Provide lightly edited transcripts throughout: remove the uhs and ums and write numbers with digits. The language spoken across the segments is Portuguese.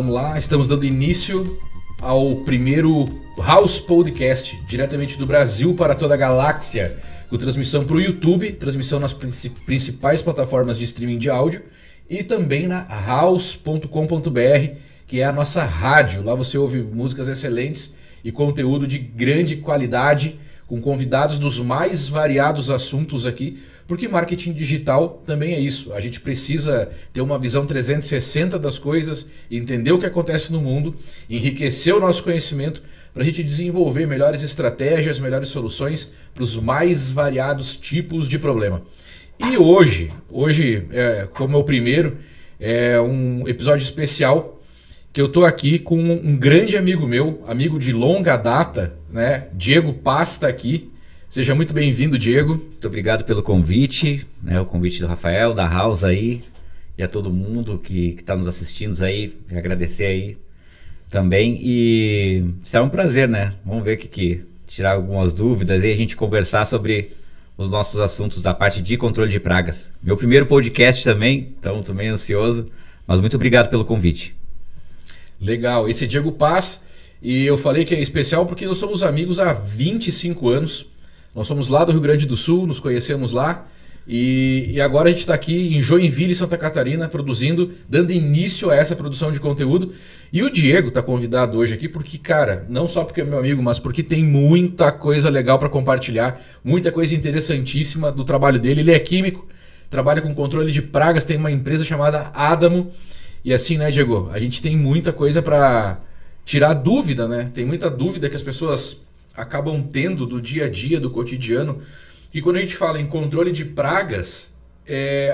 vamos lá. Estamos dando início ao primeiro House Podcast, diretamente do Brasil para toda a galáxia, com transmissão para o YouTube, transmissão nas principais plataformas de streaming de áudio e também na house.com.br, que é a nossa rádio. Lá você ouve músicas excelentes e conteúdo de grande qualidade, com convidados dos mais variados assuntos aqui, porque marketing digital também é isso. A gente precisa ter uma visão 360 das coisas, entender o que acontece no mundo, enriquecer o nosso conhecimento para a gente desenvolver melhores estratégias, melhores soluções para os mais variados tipos de problema. E hoje como é o primeiro, é um episódio especial que eu tô aqui com um grande amigo meu, amigo de longa data, né? Diego Paz está aqui. Seja muito bem-vindo, Diego. Muito obrigado pelo convite, né? O convite do Rafael, da House aí, e a todo mundo que está nos assistindo aí, agradecer aí também. E será um prazer, né? Vamos ver que tirar algumas dúvidas e a gente conversar sobre os nossos assuntos da parte de controle de pragas. Meu primeiro podcast também, então tô meio ansioso, mas muito obrigado pelo convite. Legal, esse é Diego Paz, e eu falei que é especial porque nós somos amigos há 25 anos. Nós somos lá do Rio Grande do Sul, nos conhecemos lá, e agora a gente está aqui em Joinville, Santa Catarina, produzindo, dando início a essa produção de conteúdo. E o Diego está convidado hoje aqui porque, cara, não só porque é meu amigo, mas porque tem muita coisa legal para compartilhar, muita coisa interessantíssima do trabalho dele. Ele é químico, trabalha com controle de pragas, tem uma empresa chamada Adamo. E assim, né, Diego, a gente tem muita coisa para tirar dúvida, né? Tem muita dúvida que as pessoas acabam tendo do dia a dia, do cotidiano. E quando a gente fala em controle de pragas,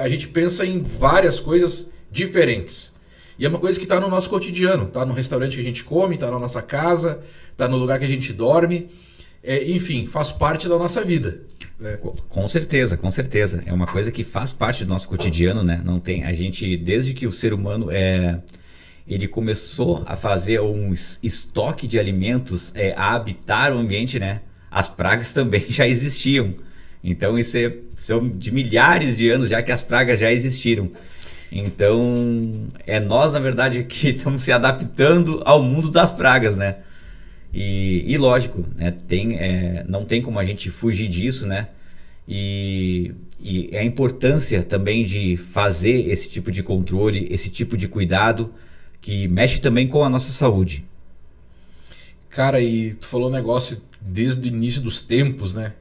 a gente pensa em várias coisas diferentes. E é uma coisa que está no nosso cotidiano, está no restaurante que a gente come, está na nossa casa, está no lugar que a gente dorme. Enfim, faz parte da nossa vida. Com certeza, com certeza. É uma coisa que faz parte do nosso cotidiano, né? Não tem, a gente, desde que o ser humano ele começou a fazer um estoque de alimentos, a habitar o ambiente, né? As pragas também já existiam. Então são de milhares de anos já que as pragas já existiram. Então nós, na verdade, que estamos se adaptando ao mundo das pragas, né? E lógico, né? Não tem como a gente fugir disso, né? E a importância também de fazer esse tipo de controle, esse tipo de cuidado, que mexe também com a nossa saúde. Cara, e tu falou um negócio desde o início dos tempos, né?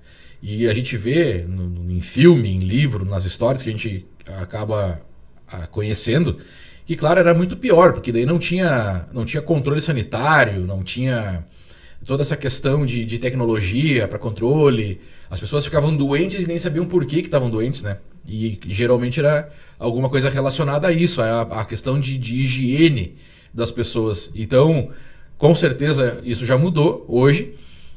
E a gente vê em filme, em livro, nas histórias que a gente acaba conhecendo, que claro, era muito pior, porque daí não tinha controle sanitário, não tinha toda essa questão de tecnologia para controle. As pessoas ficavam doentes e nem sabiam por que estavam doentes, né? E geralmente era alguma coisa relacionada a isso, a questão de higiene das pessoas. Então, com certeza, isso já mudou hoje,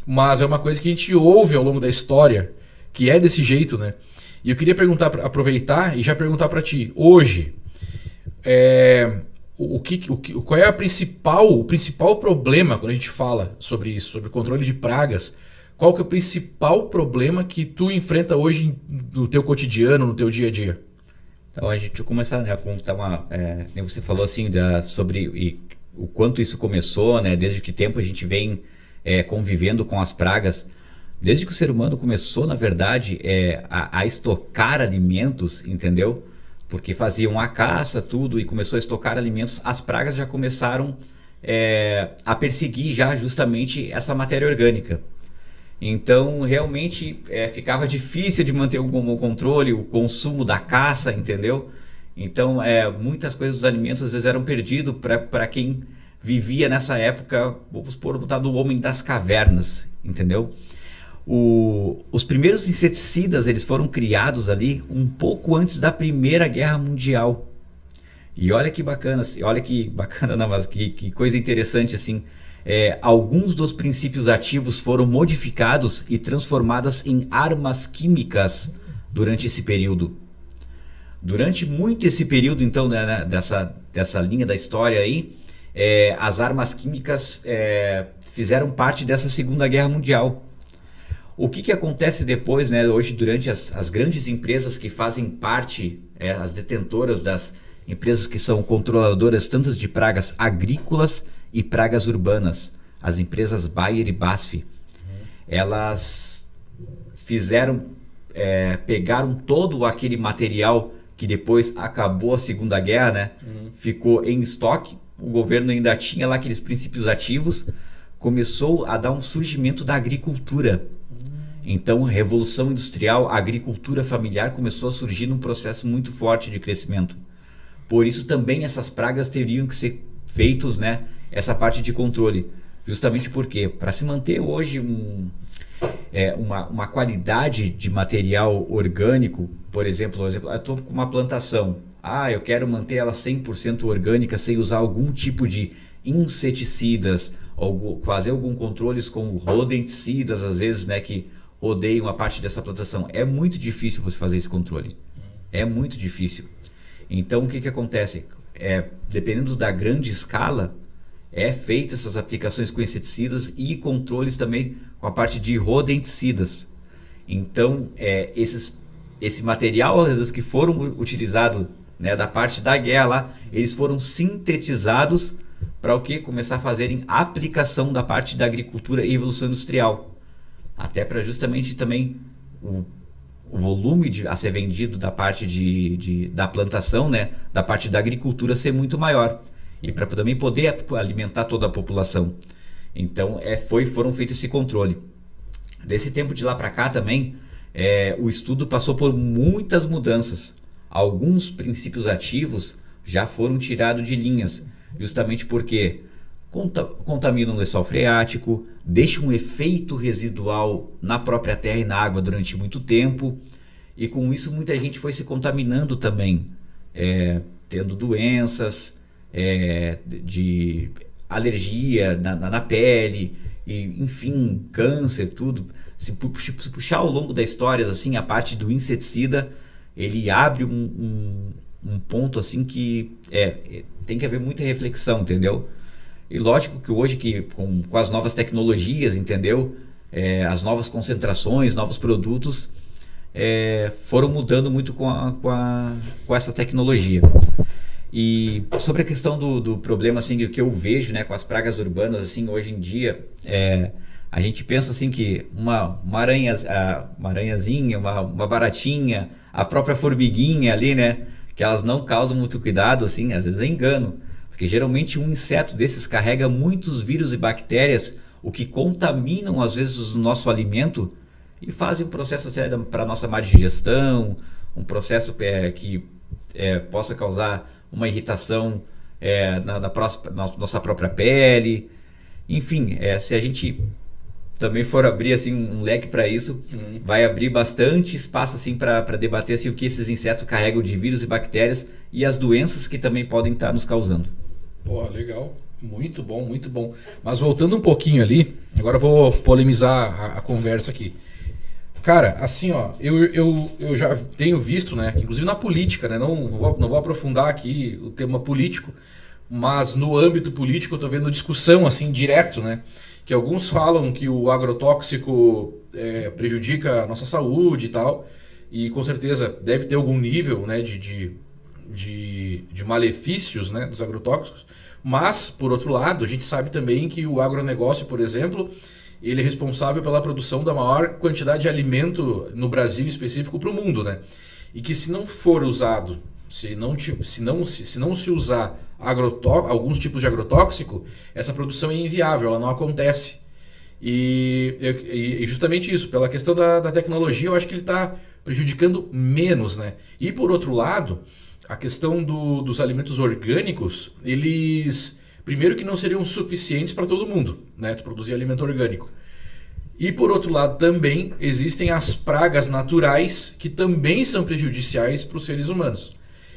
mas é uma coisa que a gente ouve ao longo da história, que é desse jeito, né? E eu queria aproveitar e já perguntar para ti, hoje, qual é o principal problema quando a gente fala sobre isso, sobre controle de pragas? Qual que é o principal problema que tu enfrenta hoje no teu cotidiano, no teu dia a dia? Então a gente começar, né, a contar nem você falou assim sobre o quanto isso começou, né? Desde que tempo a gente vem convivendo com as pragas. Desde que o ser humano começou, na verdade, a estocar alimentos, entendeu? Porque faziam a caça, tudo, e começou a estocar alimentos, as pragas já começaram a perseguir já justamente essa matéria orgânica. Então, realmente, ficava difícil de manter o controle, o consumo da caça, entendeu? Então, muitas coisas dos alimentos, às vezes, eram perdidos para quem vivia nessa época, vamos botar do homem das cavernas, entendeu? Os primeiros inseticidas, eles foram criados ali um pouco antes da Primeira Guerra Mundial. E olha que bacana, não, mas que coisa interessante, assim. Alguns dos princípios ativos foram modificados e transformados em armas químicas durante esse período. Durante muito esse período, então, né, dessa linha da história aí, as armas químicas fizeram parte dessa Segunda Guerra Mundial. O que acontece depois, né, hoje, durante as grandes empresas que fazem parte, as detentoras das empresas que são controladoras tanto de pragas agrícolas e pragas urbanas, as empresas Bayer e BASF. Elas pegaram todo aquele material que depois acabou a Segunda Guerra, né? Ficou em estoque, o governo ainda tinha lá aqueles princípios ativos, começou a dar um surgimento da agricultura. Então, Revolução Industrial, a agricultura familiar começou a surgir num processo muito forte de crescimento. Por isso também essas pragas teriam que ser feitos, né, essa parte de controle. Justamente porque, para se manter hoje uma qualidade de material orgânico, por exemplo, eu estou com uma plantação, eu quero manter ela 100% orgânica sem usar algum tipo de inseticidas, fazer algum controles com rodenticidas, às vezes, né, que rodeiam a parte dessa plantação. É muito difícil você fazer esse controle. É muito difícil. Então, o que acontece? Dependendo da grande escala, feitas essas aplicações com inseticidas e controles também com a parte de rodenticidas. Então, esse material, às vezes, que foram utilizados, né, da parte da guerra lá, eles foram sintetizados para o quê? Começar a fazerem aplicação da parte da agricultura e evolução industrial. Até para justamente também o volume a ser vendido da parte da plantação, né, da parte da agricultura ser muito maior. E para também poder alimentar toda a população. Então, foram feitos esse controle. Desse tempo de lá para cá também, o estudo passou por muitas mudanças. Alguns princípios ativos já foram tirados de linhas, justamente porque contaminam o lençol freático, deixam um efeito residual na própria terra e na água durante muito tempo, e com isso muita gente foi se contaminando também, tendo doenças, de alergia na pele, e, enfim, câncer, tudo. Se puxar ao longo da história, assim, a parte do inseticida, ele abre um ponto assim que tem que haver muita reflexão, entendeu? E lógico que hoje, com as novas tecnologias, entendeu? As novas concentrações, novos produtos foram mudando muito com essa tecnologia. E sobre a questão do problema, assim, que eu vejo, né, com as pragas urbanas, assim, hoje em dia, a gente pensa assim que uma aranhazinha, uma baratinha, a própria formiguinha ali, né, que elas não causam muito cuidado, assim, às vezes é engano. Porque geralmente um inseto desses carrega muitos vírus e bactérias, o que contaminam às vezes o nosso alimento e fazem um processo para a nossa má digestão, um processo que possa causar uma irritação na nossa própria pele. Enfim, se a gente também for abrir assim, um leque para isso, vai abrir bastante espaço assim, para debater assim, o que esses insetos carregam de vírus e bactérias e as doenças que também podem estar nos causando. Pô, legal. Muito bom, muito bom. Mas voltando um pouquinho ali, agora eu vou polemizar a conversa aqui. Cara, assim, ó, eu já tenho visto, né, inclusive na política, né, não vou aprofundar aqui o tema político, mas no âmbito político eu tô vendo discussão, assim, direto, né, que alguns falam que o agrotóxico prejudica a nossa saúde e tal, e com certeza deve ter algum nível, né, de malefícios, né, dos agrotóxicos, mas, por outro lado, a gente sabe também que o agronegócio, por exemplo, ele é responsável pela produção da maior quantidade de alimento no Brasil em específico para o mundo, né? E que se não for usado, se não se usar alguns tipos de agrotóxico, essa produção é inviável, ela não acontece. E justamente isso, pela questão da tecnologia, eu acho que ele está prejudicando menos, né? E por outro lado, a questão dos alimentos orgânicos, eles, primeiro que não seriam suficientes para todo mundo, né? Produzir alimento orgânico. E por outro lado também existem as pragas naturais que também são prejudiciais para os seres humanos.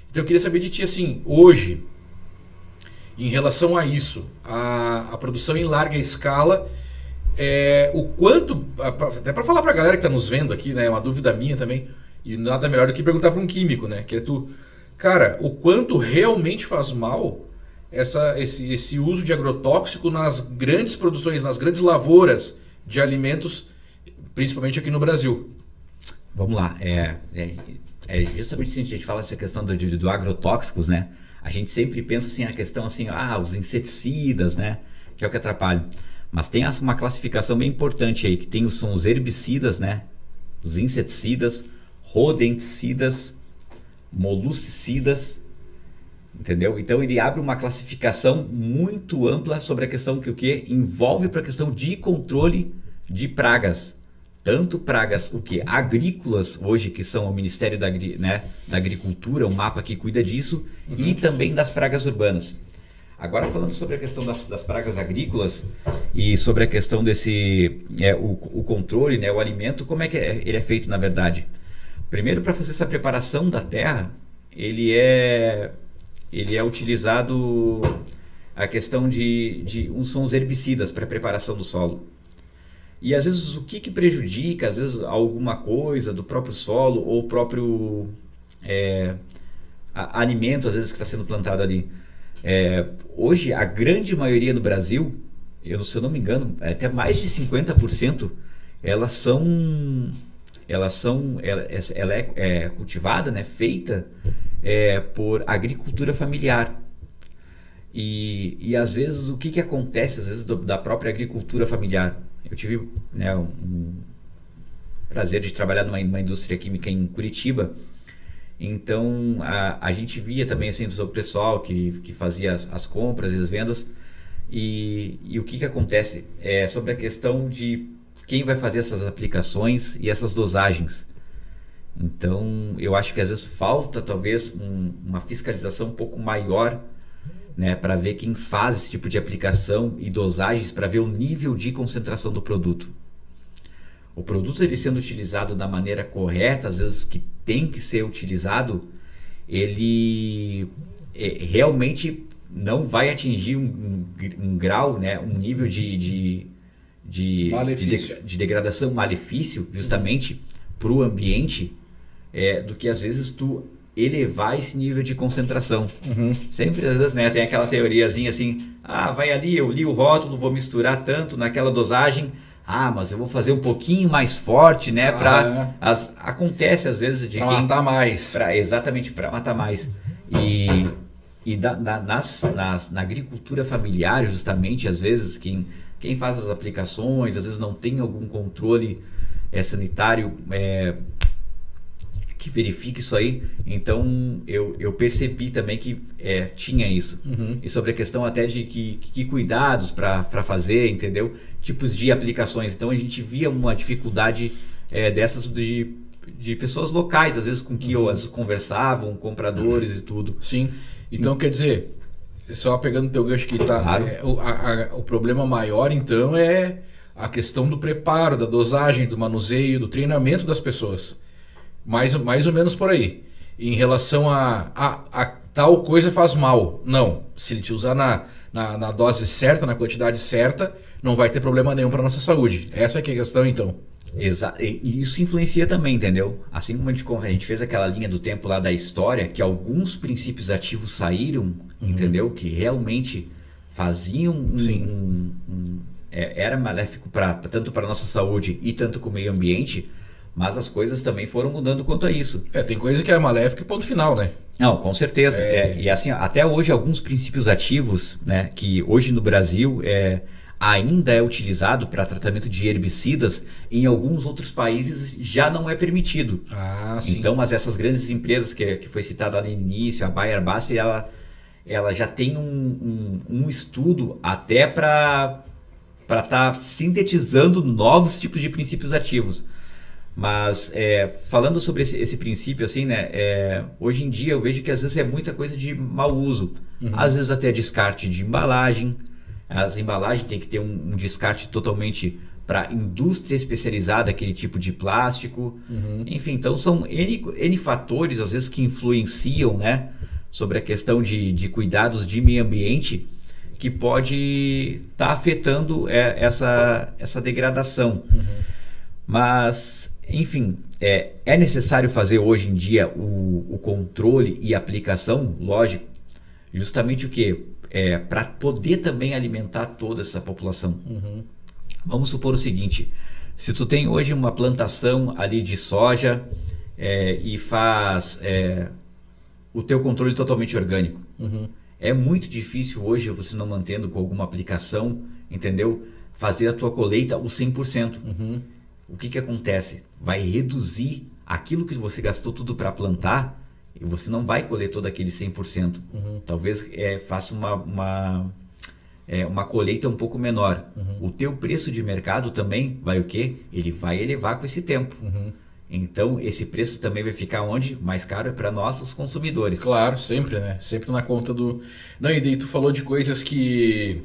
Então eu queria saber de ti, assim, hoje, em relação a isso, a produção em larga escala, o quanto, até para falar para a galera que está nos vendo aqui, né, uma dúvida minha também, e nada melhor do que perguntar para um químico, né, que é tu, cara, o quanto realmente faz mal esse uso de agrotóxico nas grandes produções, nas grandes lavouras de alimentos, principalmente aqui no Brasil? vamos lá, justamente se a gente fala essa questão do agrotóxicos, né? A gente sempre pensa assim, a questão assim, os inseticidas, né? Que é o que atrapalha. Mas tem uma classificação bem importante aí, que são os herbicidas, né? Os inseticidas, rodenticidas, moluscicidas, entendeu? Então ele abre uma classificação muito ampla sobre a questão que o que envolve para a questão de controle de pragas. Tanto pragas agrícolas hoje, que são o Ministério da Agricultura, um mapa que cuida disso, e também das pragas urbanas. Agora falando sobre a questão das pragas agrícolas e sobre a questão desse o controle, né, o alimento, como é que ele é feito na verdade? Primeiro, para fazer essa preparação da terra, ele é utilizado a questão são os herbicidas para a preparação do solo. E às vezes o que prejudica, às vezes alguma coisa do próprio solo ou o próprio alimento, às vezes que está sendo plantado ali. Hoje, a grande maioria no Brasil, se eu não me engano, até mais de 50%, ela é cultivada, né, feita por agricultura familiar. E às vezes o que acontece às vezes da própria agricultura familiar? Eu tive, né, um prazer de trabalhar numa indústria química em Curitiba. Então a gente via também assim, o pessoal que fazia as compras e as vendas. E o que acontece sobre a questão de quem vai fazer essas aplicações e essas dosagens. Então eu acho que às vezes falta talvez uma fiscalização um pouco maior, né, para ver quem faz esse tipo de aplicação e dosagens, para ver o nível de concentração do produto. O produto ele sendo utilizado da maneira correta, às vezes que tem que ser utilizado, ele realmente não vai atingir um grau, né, um nível de degradação, malefício, justamente para o ambiente, do que às vezes tu elevar esse nível de concentração. Sempre às vezes, né, tem aquela teoriazinha assim, vai ali, eu li o rótulo, vou misturar tanto naquela dosagem, mas eu vou fazer um pouquinho mais forte, né, acontece às vezes de para matar mais. Exatamente, para matar mais. E na agricultura familiar, justamente, às vezes quem faz as aplicações, às vezes não tem algum controle sanitário que verifique isso aí. Então eu percebi também que tinha isso. E sobre a questão até de que cuidados para fazer, entendeu? Tipos de aplicações. Então a gente via uma dificuldade dessas de pessoas locais, às vezes com que eu conversavam, compradores e tudo. Sim. Então quer dizer, só pegando o teu gancho que tá, Claro. O problema maior então é a questão do preparo, da dosagem, do manuseio, do treinamento das pessoas. Mais ou menos por aí. Em relação a tal coisa faz mal. Não. Se ele te usar na dose certa, na quantidade certa, não vai ter problema nenhum para nossa saúde. Essa é que é a questão, então. Exato. E isso influencia também, entendeu? Assim como a gente fez aquela linha do tempo lá da história, que alguns princípios ativos saíram, entendeu? Que realmente faziam era maléfico tanto para a nossa saúde e tanto para o meio ambiente. Mas as coisas também foram mudando quanto a isso. Tem coisa que é maléfica e ponto final, né? Não, com certeza. E assim, até hoje, alguns princípios ativos, né, que hoje no Brasil ainda é utilizado para tratamento de herbicidas, em alguns outros países já não é permitido. Sim. Então, mas essas grandes empresas que foi citada ali no início, a Bayer-Basf, ela já tem um estudo até para estar sintetizando novos tipos de princípios ativos. Mas falando sobre esse princípio assim, né, hoje em dia eu vejo que às vezes é muita coisa de mau uso, às vezes até descarte de embalagem. As embalagens tem que ter um descarte totalmente para indústria especializada, aquele tipo de plástico. Enfim, então são N fatores às vezes que influenciam, né, sobre a questão de cuidados de meio ambiente, que pode estar afetando essa degradação. Mas enfim, é necessário fazer hoje em dia o controle e aplicação, lógico, justamente o quê? Para poder também alimentar toda essa população. Vamos supor o seguinte, Se tu tem hoje uma plantação ali de soja e faz o teu controle totalmente orgânico, é muito difícil hoje, você não mantendo com alguma aplicação, entendeu? Fazer a tua colheita o 100%. O que acontece? Vai reduzir aquilo que você gastou tudo para plantar e você não vai colher todo aquele 100%. Talvez faça uma colheita um pouco menor. O teu preço de mercado também vai o quê? Ele vai elevar com esse tempo. Então, esse preço também vai ficar onde? Mais caro é para nós, os consumidores. Claro, sempre, né? Sempre na conta do... Não, e daí tu falou de coisas que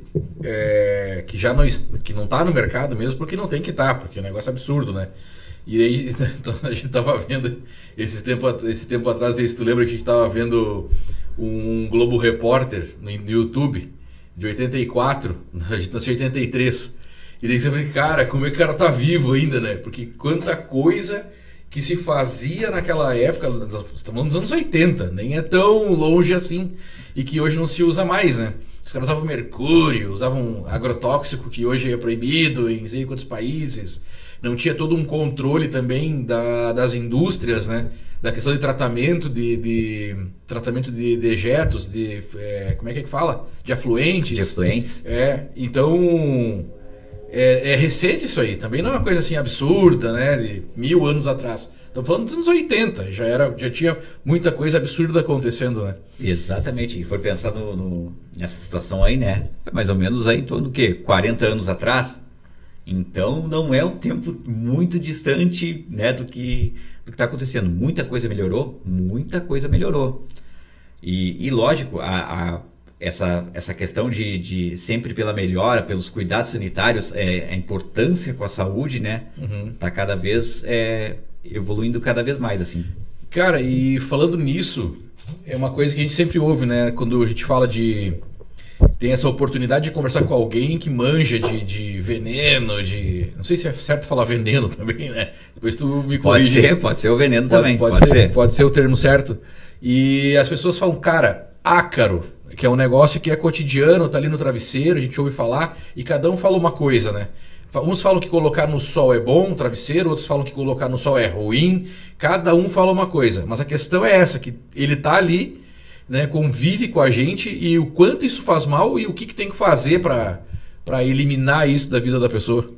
já não tá no mercado mesmo, porque não tem que estar, porque é um negócio absurdo, né? E aí, então, a gente tava vendo, esse tempo atrás, se tu lembra que a gente tava vendo um Globo Repórter no YouTube, de 84, a gente nasceu em 83. E daí você fala, cara, como é que o cara tá vivo ainda, né? Porque quanta coisa que se fazia naquela época, estamos falando dos anos 80, nem é tão longe assim, e que hoje não se usa mais, né? Os caras usavam mercúrio, usavam agrotóxico, que hoje é proibido em não sei quantos países. Não tinha todo um controle também das indústrias, né? Da questão de tratamento tratamento de dejetos, como é que fala? De afluentes. De afluentes. Então... É recente isso aí, também não é uma coisa assim absurda, né, de 1000 anos atrás. Estamos falando dos anos 80, já tinha muita coisa absurda acontecendo, né? Exatamente, e for pensar nessa situação aí, né, mais ou menos aí em torno do quê? 40 anos atrás. Então não é um tempo muito distante, né, do que está acontecendo. Muita coisa melhorou, E lógico, essa questão de sempre pela melhora, pelos cuidados sanitários, a importância com a saúde, né? Tá cada vez evoluindo cada vez mais, assim. Cara, e falando nisso, é uma coisa que a gente sempre ouve, né? Quando a gente fala tem essa oportunidade de conversar com alguém que manja de veneno, não sei se é certo falar veneno também, né? Depois tu me corrige. Pode ser o veneno também. Pode ser o termo certo. E as pessoas falam, cara, ácaro, que é um negócio que é cotidiano, tá ali no travesseiro, a gente ouve falar, e cada um fala uma coisa, né? Uns falam que colocar no sol é bom, travesseiro, outros falam que colocar no sol é ruim, cada um fala uma coisa. Mas a questão é essa, que ele tá ali, né, convive com a gente, e o quanto isso faz mal e o que tem que fazer para eliminar isso da vida da pessoa.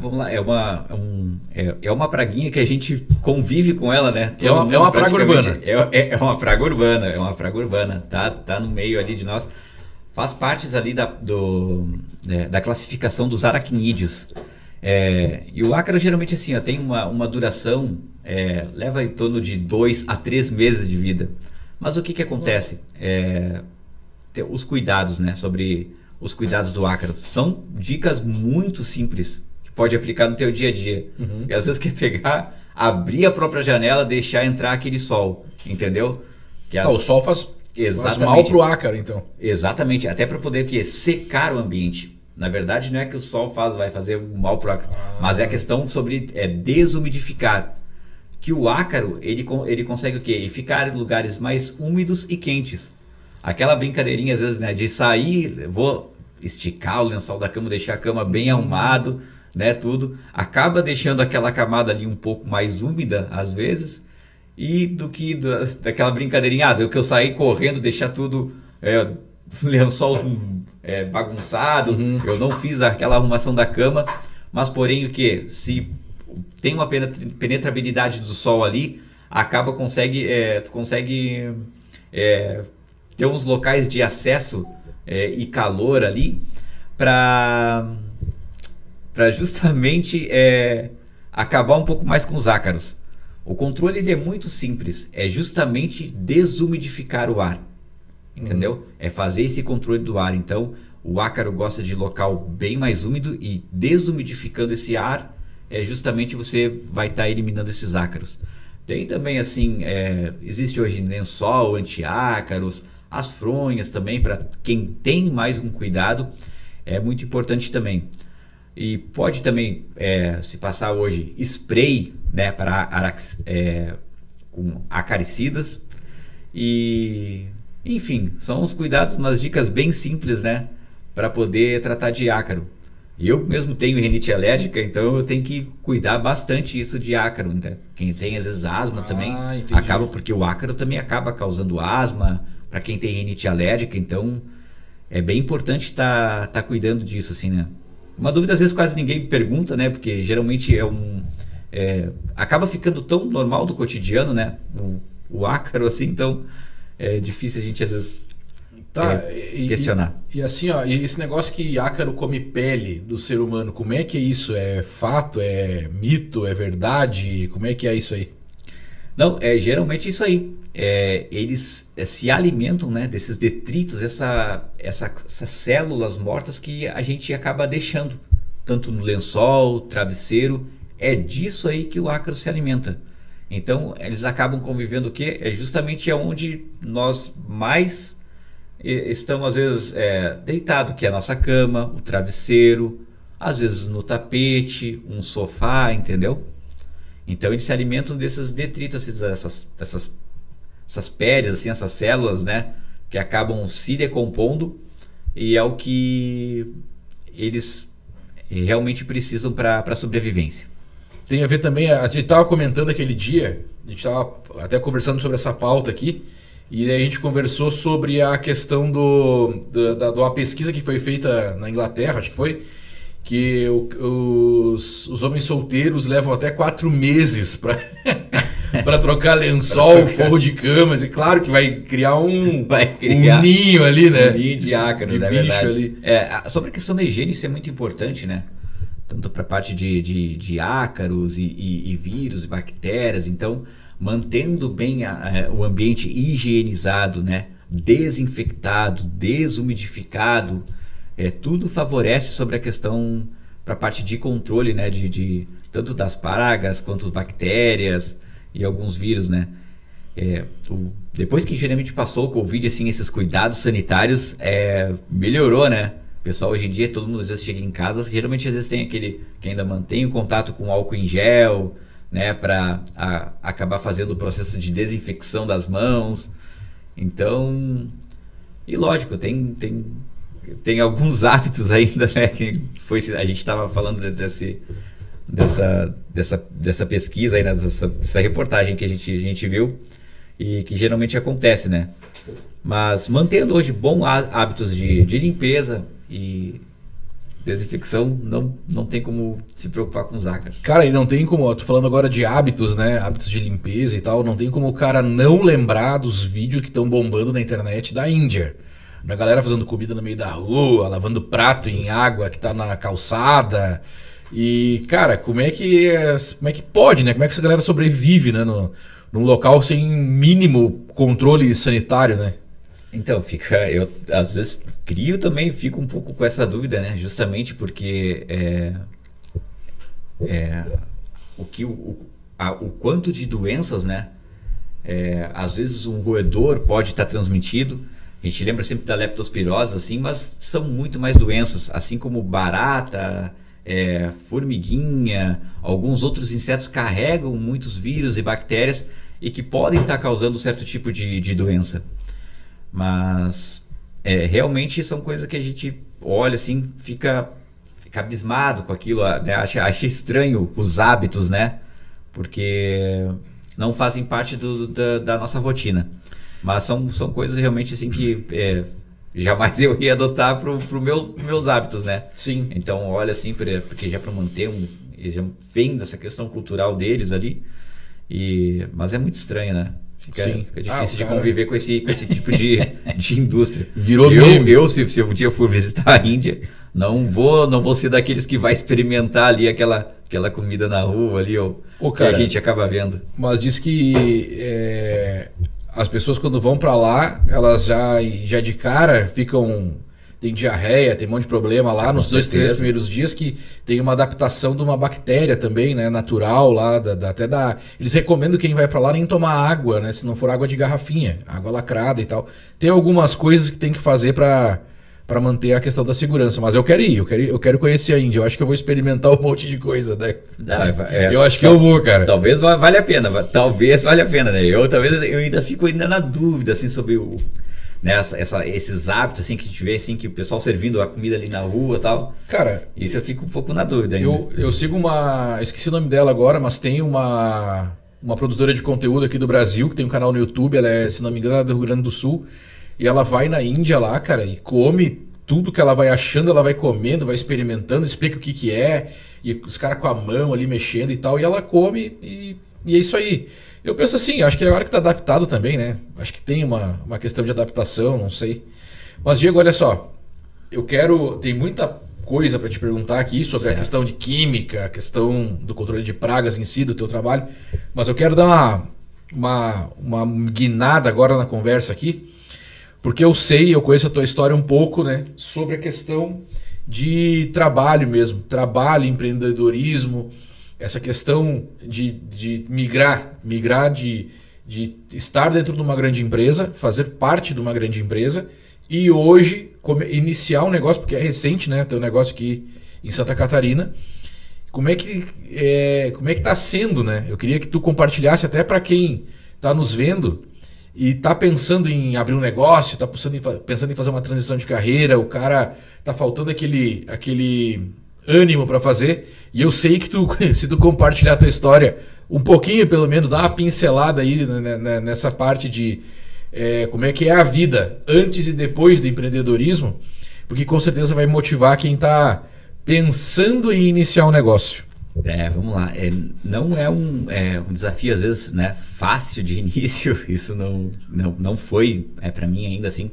Vamos lá, é uma praguinha que a gente convive com ela, né? É uma praga urbana. É uma praga urbana, tá no meio ali de nós. Faz parte ali da classificação dos aracnídeos. E o ácaro geralmente assim, tem uma duração, leva em torno de 2 a 3 meses de vida. Mas o que acontece? Os cuidados, né? Sobre os cuidados do ácaro. São dicas muito simples, pode aplicar no teu dia a dia. E às vezes quer pegar, abrir a própria janela, deixar entrar aquele sol, entendeu? O sol faz mal pro ácaro, então. Exatamente, até para poder secar o ambiente. Na verdade, não é que o sol vai fazer mal pro ácaro, mas é a questão sobre desumidificar. Que o ácaro, ele consegue o quê? Ele ficar em lugares mais úmidos e quentes. Aquela brincadeirinha, às vezes, né, de sair, vou esticar o lençol da cama, deixar a cama bem arrumado, né, tudo, acaba deixando aquela camada ali um pouco mais úmida, às vezes, e daquela brincadeirinha, do que eu sair correndo, deixar tudo lençol bagunçado, eu não fiz aquela arrumação da cama, mas porém o que? Se tem uma penetrabilidade do sol ali, tu consegue ter uns locais de acesso e calor ali para justamente acabar um pouco mais com os ácaros. O controle ele é muito simples, é justamente desumidificar o ar, entendeu? É fazer esse controle do ar. Então, o ácaro gosta de local bem mais úmido e desumidificando esse ar, justamente você vai estar eliminando esses ácaros. Tem também assim, existe hoje lençol anti-ácaros, as fronhas também, para quem tem mais um cuidado, é muito importante também. E pode também se passar hoje spray, né, para com acaricidas. E enfim, são os cuidados, umas dicas bem simples, né, para poder tratar de ácaro. Eu mesmo tenho rinite alérgica, então eu tenho que cuidar bastante isso de ácaro, né? Quem tem às vezes asma também, entendi. acaba porque o ácaro também acaba causando asma, para quem tem rinite alérgica, então é bem importante estar cuidando disso, assim, né? Uma dúvida às vezes quase ninguém pergunta, né? Porque geralmente acaba ficando tão normal do cotidiano, né? O ácaro, assim, então é difícil a gente às vezes questionar. E assim, ó, e esse negócio que ácaro come pele do ser humano, como é que é isso? É fato? É mito? É verdade? Como é que é isso aí? Não, geralmente isso aí. Eles se alimentam, né, desses detritos, essas células mortas que a gente acaba deixando, tanto no lençol, travesseiro. É disso aí que o ácaro se alimenta. Então, eles acabam convivendo o quê? É justamente onde nós mais estamos, às vezes, deitados, que é a nossa cama, o travesseiro, às vezes no tapete, um sofá, entendeu? Então, eles se alimentam desses detritos, essas peles, assim, essas células, né? Que acabam se decompondo e é o que eles realmente precisam para a sobrevivência. Tem a ver também, a gente estava comentando aquele dia, a gente estava até conversando sobre essa pauta aqui, e aí a gente conversou sobre a questão de uma pesquisa que foi feita na Inglaterra, acho que foi, que os homens solteiros levam até 4 meses para trocar lençol, forro de cama. E claro que vai criar um ninho ali, né? Um ninho de ácaros, de é verdade. Ali. Sobre a questão da higiene, isso é muito importante, né? Tanto para a parte de ácaros e vírus e bactérias. Então, mantendo bem o ambiente higienizado, né? Desinfectado, desumidificado, tudo favorece sobre a questão para a parte de controle, né? De tanto das pragas quanto das bactérias e alguns vírus, né? Depois que geralmente passou o Covid, assim, esses cuidados sanitários melhorou, né? O pessoal hoje em dia, todo mundo às vezes chega em casa, geralmente às vezes tem aquele que ainda mantém o contato com álcool em gel, né? Para acabar fazendo o processo de desinfecção das mãos. Então, e lógico, tem alguns hábitos ainda, né? Que a gente estava falando dessa pesquisa aí, né? dessa reportagem que a gente viu e que geralmente acontece, né? Mas mantendo hoje bons hábitos de limpeza e desinfecção, não tem como se preocupar com os ácaros. Cara, e não tem como, eu tô falando agora de hábitos, né? Hábitos de limpeza e tal, não tem como o cara não lembrar dos vídeos que estão bombando na internet da Índia. Da galera fazendo comida no meio da rua, lavando prato em água que tá na calçada. E, cara, como é que pode, né? Como é que essa galera sobrevive, né? Num local sem mínimo controle sanitário, né? Então, eu às vezes fico um pouco com essa dúvida, né? Justamente porque o quanto de doenças, né? Às vezes um roedor pode estar transmitido. A gente lembra sempre da leptospirose, assim, mas são muito mais doenças, assim como barata, formiguinha, alguns outros insetos carregam muitos vírus e bactérias e que podem estar causando certo tipo de doença. Mas realmente são coisas que a gente olha assim, fica abismado com aquilo, né? Acha estranho os hábitos, né? Porque não fazem parte da nossa rotina. Mas são coisas realmente assim que jamais eu ia adotar para os meus hábitos, né? Sim. Então, olha assim, porque já para manter eles já vem dessa questão cultural deles ali, mas é muito estranho, né? Fica difícil de conviver com esse tipo de indústria. Virou se um dia for visitar a Índia, não vou ser daqueles que vai experimentar ali aquela comida na rua ali, que a gente acaba vendo. Mas diz que as pessoas quando vão pra lá, elas já de cara tem diarreia, tem um monte de problema lá nos 2-3 primeiros dias, que tem uma adaptação de uma bactéria também, né, natural lá, eles recomendam quem vai pra lá nem tomar água, né, se não for água de garrafinha, água lacrada e tal. Tem algumas coisas que tem que fazer pra manter a questão da segurança, mas eu quero ir, eu quero conhecer a Índia, eu acho que eu vou experimentar um monte de coisa, né? Eu acho que eu vou, cara. Talvez valha a pena, né? Eu ainda fico na dúvida, assim, sobre né, esses hábitos assim que a gente vê assim, que o pessoal servindo a comida ali na rua e tal. Cara, isso eu fico um pouco na dúvida ainda. Eu sigo esqueci o nome dela agora, mas tem uma produtora de conteúdo aqui do Brasil, que tem um canal no YouTube, ela é, se não me engano, ela é do Rio Grande do Sul, e ela vai na Índia lá, cara, e come tudo que ela vai achando, ela vai comendo, vai experimentando, explica o que que é, e os caras com a mão ali mexendo e tal, e ela come e é isso aí. Eu penso assim, acho que é a hora que tá adaptado também, né? Acho que tem uma questão de adaptação, não sei. Mas, Diego, olha só, tem muita coisa para te perguntar aqui sobre a questão de química, a questão do controle de pragas em si, do teu trabalho, mas eu quero dar uma guinada agora na conversa aqui, porque eu conheço a tua história um pouco, né, sobre a questão de trabalho mesmo, trabalho, empreendedorismo, essa questão de migrar de estar dentro de uma grande empresa, fazer parte de uma grande empresa e hoje iniciar um negócio, porque é recente, né, teu negócio aqui em Santa Catarina. Como é que tá sendo, né? Eu queria que tu compartilhasse até para quem está nos vendo e tá pensando em abrir um negócio, tá pensando em fazer uma transição de carreira, o cara tá faltando aquele ânimo para fazer. E eu sei que se tu compartilhar a tua história um pouquinho, pelo menos, dá uma pincelada aí nessa parte de como é que é a vida antes e depois do empreendedorismo, porque com certeza vai motivar quem tá pensando em iniciar um negócio. Vamos lá. Não é um desafio, às vezes, né, fácil de início. Isso não foi para mim ainda assim.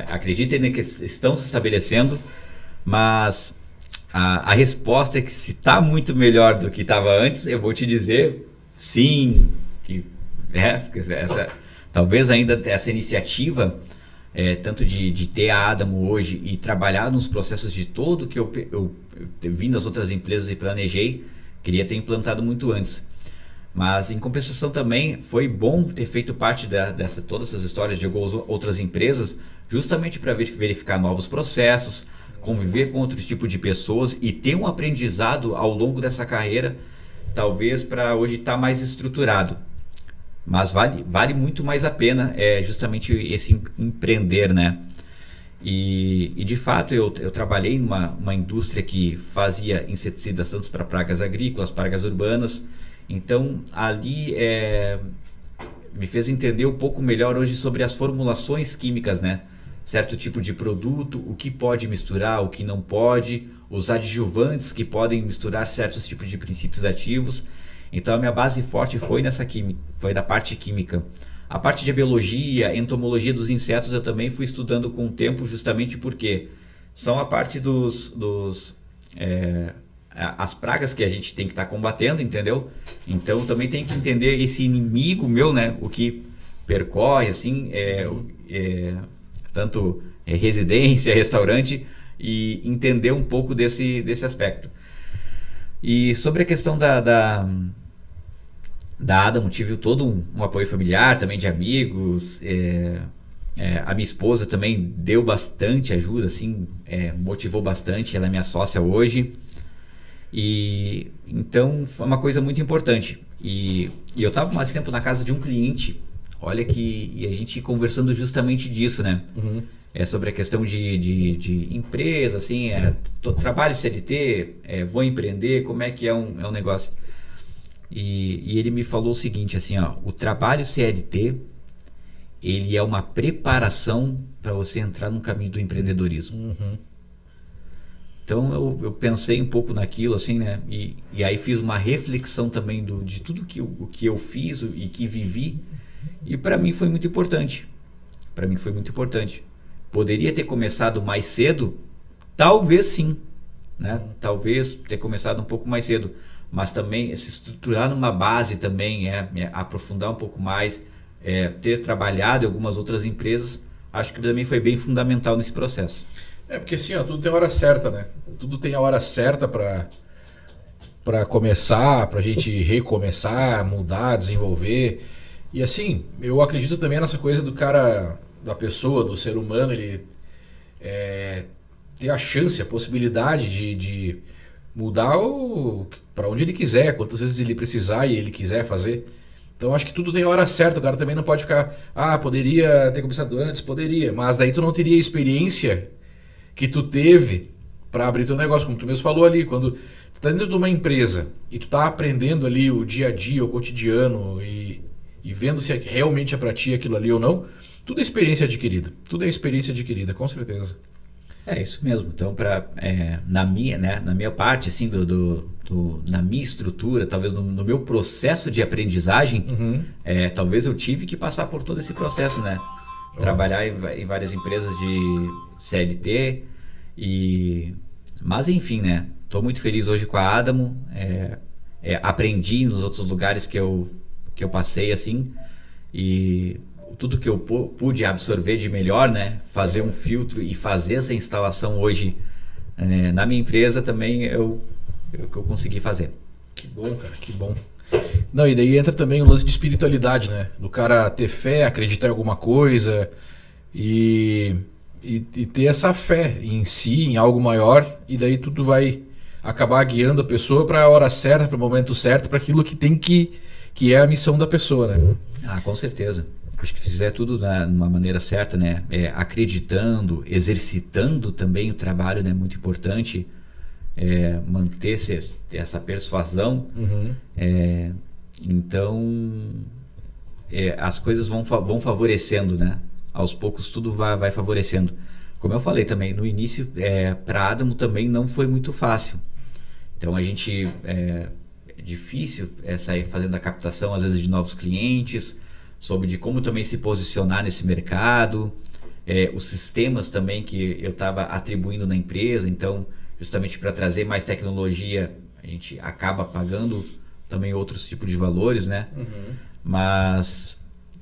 Acredito ainda que estão se estabelecendo, mas a resposta é que se está muito melhor do que estava antes, eu vou te dizer sim, que talvez ainda essa iniciativa, tanto de ter a Adamo hoje e trabalhar nos processos de todo que eu vi nas outras empresas e planejei, queria ter implantado muito antes. Mas em compensação também foi bom ter feito parte todas essas histórias de algumas outras empresas, justamente para verificar novos processos, conviver com outros tipos de pessoas e ter um aprendizado ao longo dessa carreira, talvez para hoje estar mais estruturado. Mas vale muito mais a pena justamente esse empreender, né? E de fato eu trabalhei numa indústria que fazia inseticidas tanto para pragas agrícolas, pragas urbanas. Então ali me fez entender um pouco melhor hoje sobre as formulações químicas, né? Certo tipo de produto, o que pode misturar, o que não pode, os adjuvantes que podem misturar certos tipos de princípios ativos. Então a minha base forte foi nessa química, foi da parte química. A parte de biologia, entomologia dos insetos eu também fui estudando com o tempo, justamente porque são a parte as pragas que a gente tem que estar combatendo, entendeu? Então também tem que entender esse inimigo meu, né? O que percorre, assim, tanto residência, restaurante, e entender um pouco desse aspecto. E sobre a questão da Adamo, tive todo um apoio familiar, também de amigos. A minha esposa também deu bastante ajuda, assim, motivou bastante. Ela é minha sócia hoje. E então foi uma coisa muito importante. E eu estava mais tempo na casa de um cliente. Olha e a gente conversando justamente disso, né? Uhum. Sobre a questão de empresa, assim, trabalho CLT, vou empreender, como é que é um negócio? E ele me falou o seguinte, assim, ó, o trabalho CLT, ele é uma preparação para você entrar no caminho do empreendedorismo. Uhum. Então eu pensei um pouco naquilo, assim, né? E aí fiz uma reflexão também de tudo o que eu fiz e que vivi. E para mim foi muito importante. Poderia ter começado mais cedo? Talvez sim, né? Talvez ter começado um pouco mais cedo, mas também se estruturar numa base também, aprofundar um pouco mais, ter trabalhado em algumas outras empresas, acho que também foi bem fundamental nesse processo. Porque assim, ó, tudo tem a hora certa, né? Tudo tem a hora certa para começar, para a gente recomeçar, mudar, desenvolver. E assim, eu acredito também nessa coisa do cara, da pessoa, do ser humano, ele ter a chance, a possibilidade de mudar para onde ele quiser, quantas vezes ele precisar e ele quiser fazer. Então acho que tudo tem hora certa, o cara também não pode ficar, poderia ter começado antes, poderia, mas daí tu não teria a experiência que tu teve para abrir teu negócio, como tu mesmo falou ali, quando tu tá dentro de uma empresa e tu tá aprendendo ali o dia a dia, o cotidiano e vendo se realmente é pra ti aquilo ali ou não, tudo é experiência adquirida, com certeza. É isso mesmo. Então, na minha parte, assim, na minha estrutura, talvez no meu processo de aprendizagem, talvez eu tive que passar por todo esse processo, né? Trabalhar em várias empresas de CLT, mas enfim, né? Estou muito feliz hoje com a Adamo, aprendi nos outros lugares que eu passei, assim, e tudo que eu pude absorver de melhor, né? Fazer um filtro e fazer essa instalação hoje na minha empresa também eu consegui fazer. Que bom, cara, que bom. Não, e daí entra também o lance de espiritualidade, né? Do cara ter fé, acreditar em alguma coisa e ter essa fé em si, em algo maior, e daí tudo vai acabar guiando a pessoa para a hora certa, para o momento certo, para aquilo que tem que é a missão da pessoa, né? Com certeza. Acho que fizer tudo de uma maneira certa, né? Acreditando, exercitando também o trabalho, né? Muito importante. Manter essa persuasão. Então, as coisas vão favorecendo, né? Aos poucos tudo vai favorecendo. Como eu falei também, no início, para Adamo também não foi muito fácil. Então, a gente... É difícil sair fazendo a captação, às vezes, de novos clientes, soube de como também se posicionar nesse mercado, os sistemas também que eu estava atribuindo na empresa. Então, justamente para trazer mais tecnologia, a gente acaba pagando também outros tipos de valores, né? Mas,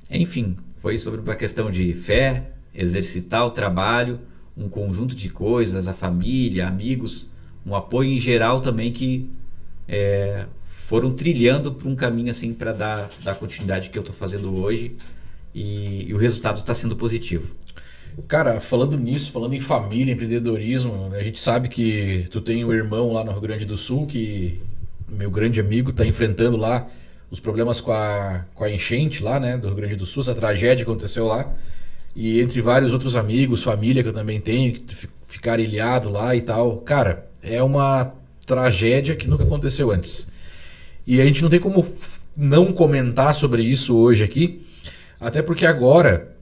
enfim, foi sobre uma questão de fé, exercitar o trabalho, um conjunto de coisas, a família, amigos, um apoio em geral também que foram trilhando por um caminho assim para dar continuidade que eu estou fazendo hoje, e o resultado está sendo positivo. Cara, falando nisso, falando em família, empreendedorismo, a gente sabe que tu tem um irmão lá no Rio Grande do Sul que, meu grande amigo, está enfrentando lá os problemas com a enchente lá, né, do Rio Grande do Sul, essa tragédia que aconteceu lá, e entre vários outros amigos, família que eu também tenho, que ficaram ilhados lá e tal. Cara, é uma tragédia que nunca aconteceu antes. E a gente não tem como não comentar sobre isso hoje aqui, até porque agora,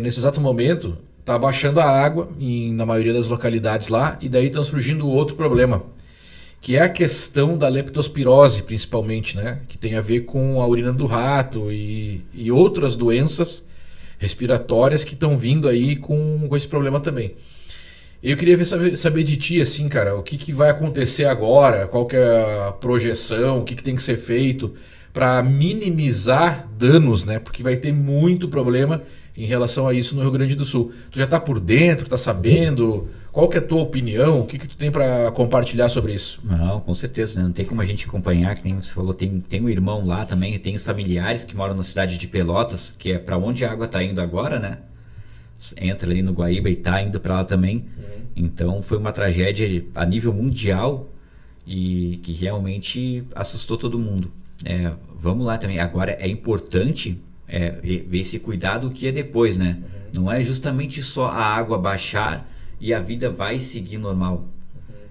nesse exato momento, está baixando a água na maioria das localidades lá, e daí está surgindo outro problema, que é a questão da leptospirose, principalmente, né? Que tem a ver com a urina do rato e outras doenças respiratórias que estão vindo aí com esse problema também. Eu queria saber de ti, assim, cara, o que vai acontecer agora, qual que é a projeção, o que tem que ser feito para minimizar danos, né? Porque vai ter muito problema em relação a isso no Rio Grande do Sul. Tu já tá por dentro, tá sabendo? Qual que é a tua opinião? O que tu tem para compartilhar sobre isso? Não, com certeza, né? Não tem como a gente acompanhar, que nem você falou, tem um irmão lá também, tem os familiares que moram na cidade de Pelotas, que é para onde a água tá indo agora, né? Entra ali no Guaíba e tá indo para lá também. Então foi uma tragédia a nível mundial e que realmente assustou todo mundo. Vamos lá também. Agora é importante ver esse cuidado que é depois, né? Não é justamente só a água baixar e a vida vai seguir normal.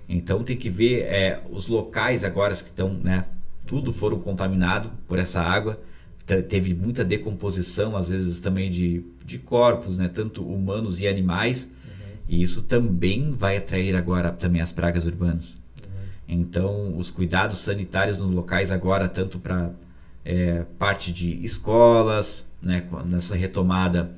Então tem que ver os locais agora que estão, né? Tudo foram contaminados por essa água. Teve muita decomposição, às vezes também de corpos, né? Tanto humanos e animais. E isso também vai atrair agora também as pragas urbanas. Então, os cuidados sanitários nos locais agora, tanto para parte de escolas, né? Nessa retomada,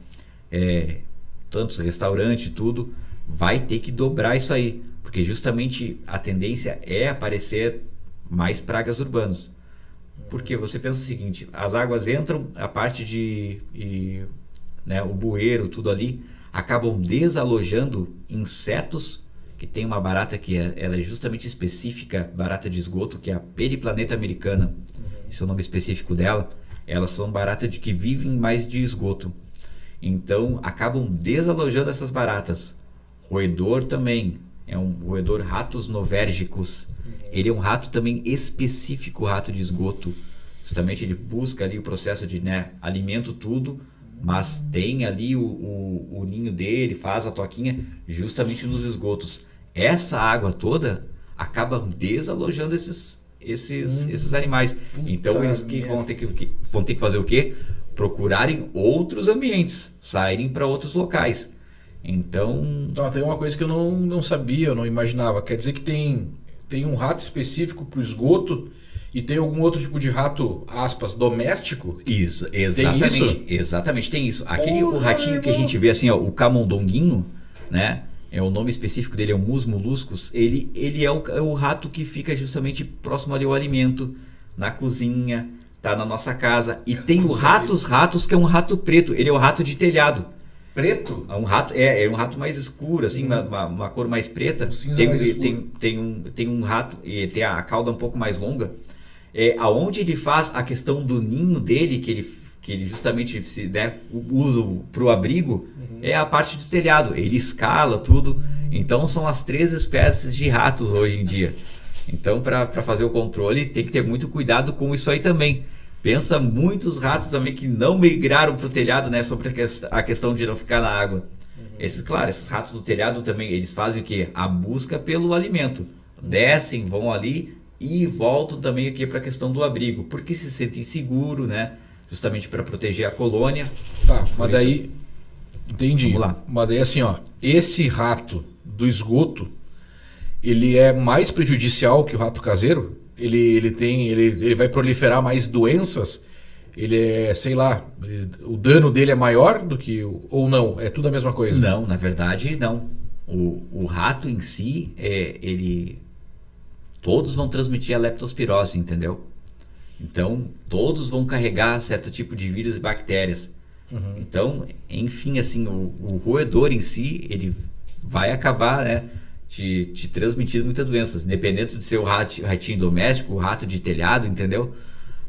tantos restaurantes, tudo, vai ter que dobrar isso aí. Porque justamente a tendência é aparecer mais pragas urbanas. Porque você pensa o seguinte, as águas entram, a parte né, o bueiro, tudo ali, acabam desalojando insetos, que tem uma barata que ela é justamente específica, barata de esgoto, que é a Periplaneta americana, esse é o nome específico dela. Elas são baratas que vivem mais de esgoto. Então, acabam desalojando essas baratas. Roedor também, é um roedor Ratus novérgicus. Ele é um rato também específico, rato de esgoto. Justamente ele busca ali o processo de, né, alimento tudo, mas tem ali o ninho dele, faz a toquinha justamente nos esgotos. Essa água toda acaba desalojando esses animais. Então eles vão ter que fazer o quê? Procurarem outros ambientes, saírem para outros locais. Então... Tem uma coisa que eu não sabia, eu não imaginava. Quer dizer que tem um rato específico para o esgoto e tem algum outro tipo de rato, aspas, doméstico? Isso, exatamente. Tem isso? Exatamente, tem isso. O ratinho que a gente vê assim, ó, o camundonguinho, né? O nome específico dele é o Mus molluscus. Ele é o rato que fica justamente próximo ali ao alimento, na cozinha, tá na nossa casa. E tem o ratos, que é um rato preto. Ele é o rato de telhado. Preto? É um rato, é um rato mais escuro, assim, uma cor mais preta. Tem um rato, e tem a cauda um pouco mais longa. Aonde ele faz a questão do ninho dele, que ele justamente usa para o abrigo, é a parte do telhado. Ele escala tudo. Então são as 3 espécies de ratos hoje em dia. Então, para fazer o controle, tem que ter muito cuidado com isso aí também. Pensa muitos ratos também que não migraram para o telhado, né, sobre a questão de não ficar na água. Esses ratos do telhado também, eles fazem o quê? A busca pelo alimento. Descem, vão ali e voltam também aqui para a questão do abrigo, porque se sentem seguros, né? Justamente para proteger a colônia. Tá, mas daí... Entendi. Vamos lá. Mas aí assim, ó, esse rato do esgoto, ele é mais prejudicial que o rato caseiro? Ele vai proliferar mais doenças? Ele é, sei lá, o dano dele é maior do que... Ou não? É tudo a mesma coisa? Não, na verdade não. O rato em si, todos vão transmitir a leptospirose, entendeu? Então, todos vão carregar certo tipo de vírus e bactérias. Então, enfim, assim, o roedor em si, ele vai acabar, né, te transmitindo muitas doenças, independente de ser o ratinho doméstico, o rato de telhado, entendeu?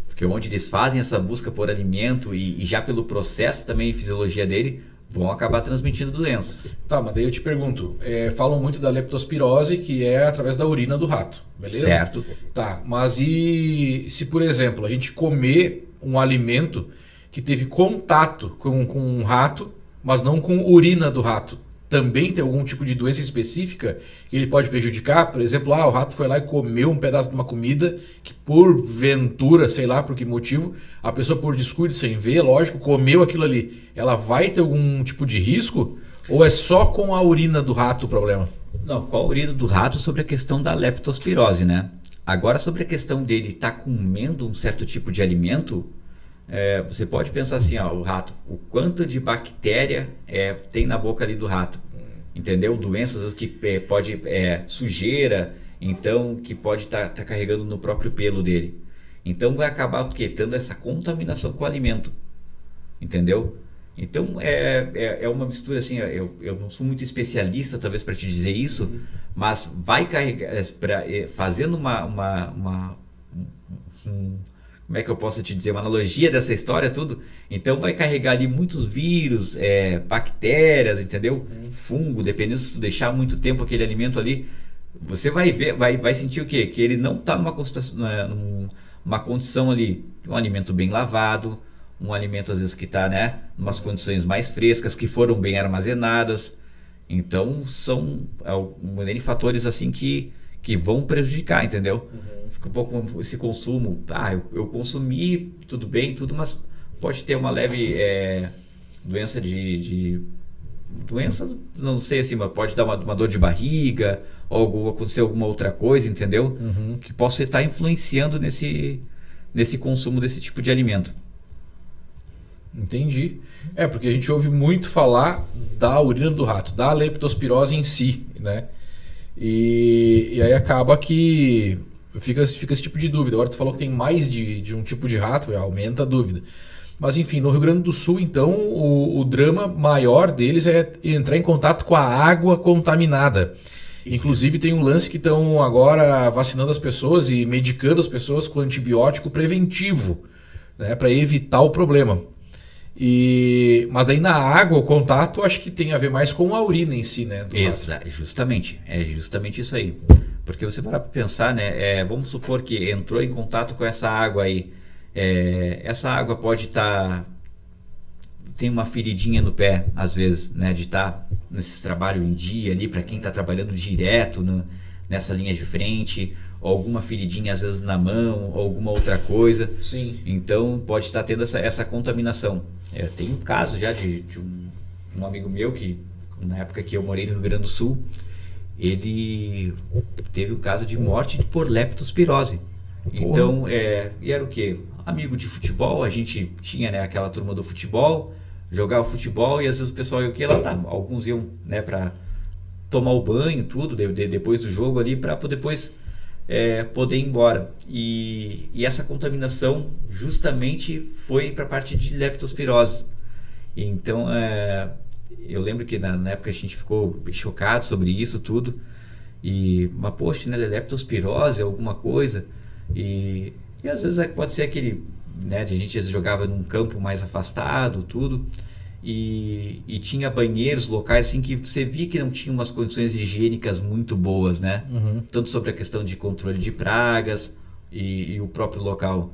Porque onde eles fazem essa busca por alimento e já pelo processo também de fisiologia dele, vão acabar transmitindo doenças. Tá, mas daí eu te pergunto, falam muito da leptospirose, que é através da urina do rato, beleza? Certo. Tá, mas e se, por exemplo, a gente comer um alimento que teve contato com um rato, mas não com urina do rato, também tem algum tipo de doença específica que ele pode prejudicar? Por exemplo, o rato foi lá e comeu um pedaço de uma comida que porventura, sei lá por que motivo, a pessoa por descuido, sem ver, lógico, comeu aquilo ali. Ela vai ter algum tipo de risco? Ou é só com a urina do rato o problema? Não, com a urina do rato sobre a questão da leptospirose, né? Agora, sobre a questão dele estar comendo um certo tipo de alimento, você pode pensar assim, o rato, o quanto de bactéria tem na boca ali do rato, entendeu? Doenças que pode, sujeira, então, que pode estar carregando no próprio pelo dele. Então, vai acabar o quê? Tendo essa contaminação com o alimento, entendeu? Então, é uma mistura assim, eu não sou muito especialista, talvez, para te dizer isso, mas vai carregar, fazendo como é que eu posso te dizer, uma analogia dessa história, tudo. Então vai carregar ali muitos vírus, bactérias, entendeu? Fungo, dependendo se tu deixar muito tempo aquele alimento ali, você vai ver, vai sentir o quê? Que ele não está numa condição ali, um alimento bem lavado, um alimento às vezes que está, né, em umas condições mais frescas, que foram bem armazenadas. Então são N fatores assim que vão prejudicar, entendeu? Fica um pouco esse consumo. Eu consumi, tudo bem, mas pode ter uma leve doença doença, não sei assim, mas pode dar uma dor de barriga, ou acontecer alguma outra coisa, entendeu? Que possa estar influenciando nesse consumo desse tipo de alimento. Entendi. Porque a gente ouve muito falar da urina do rato, da leptospirose em si, né? E aí acaba que fica esse tipo de dúvida. Agora tu falou que tem mais de um tipo de rato, aumenta a dúvida. Mas enfim, no Rio Grande do Sul, então, o drama maior deles é entrar em contato com a água contaminada. Inclusive tem um lance que estão agora vacinando as pessoas e medicando as pessoas com antibiótico preventivo, né, para evitar o problema. Mas daí na água, o contato, acho que tem a ver mais com a urina em si, né? Justamente. É justamente isso aí. Porque você parar para pensar, né? Vamos supor que entrou em contato com essa água aí. essa água pode estar... tem uma feridinha no pé, às vezes, né, de estar nesse trabalho em dia ali, para quem está trabalhando direto nessa linha de frente, ou alguma feridinha às vezes na mão, ou alguma outra coisa. Sim. Então pode estar tendo essa contaminação. Tem um caso já de um amigo meu que, na época que eu morei no Rio Grande do Sul, ele teve um caso de morte por leptospirose. Então, e era o quê? Amigo de futebol, a gente tinha, né, aquela turma do futebol, jogava futebol e às vezes o pessoal ia o quê? Lá tá, alguns iam, né, para tomar o banho, tudo, depois do jogo ali, para depois poder ir embora. E essa contaminação justamente foi para a parte de leptospirose. Então, eu lembro que na época a gente ficou chocado sobre isso tudo. Mas, poxa, né, leptospirose, alguma coisa. E às vezes pode ser aquele, né, de a gente às vezes jogava num campo mais afastado, tudo. E tinha banheiros locais assim que você via que não tinha umas condições higiênicas muito boas, né? Uhum. Tanto sobre a questão de controle de pragas e o próprio local.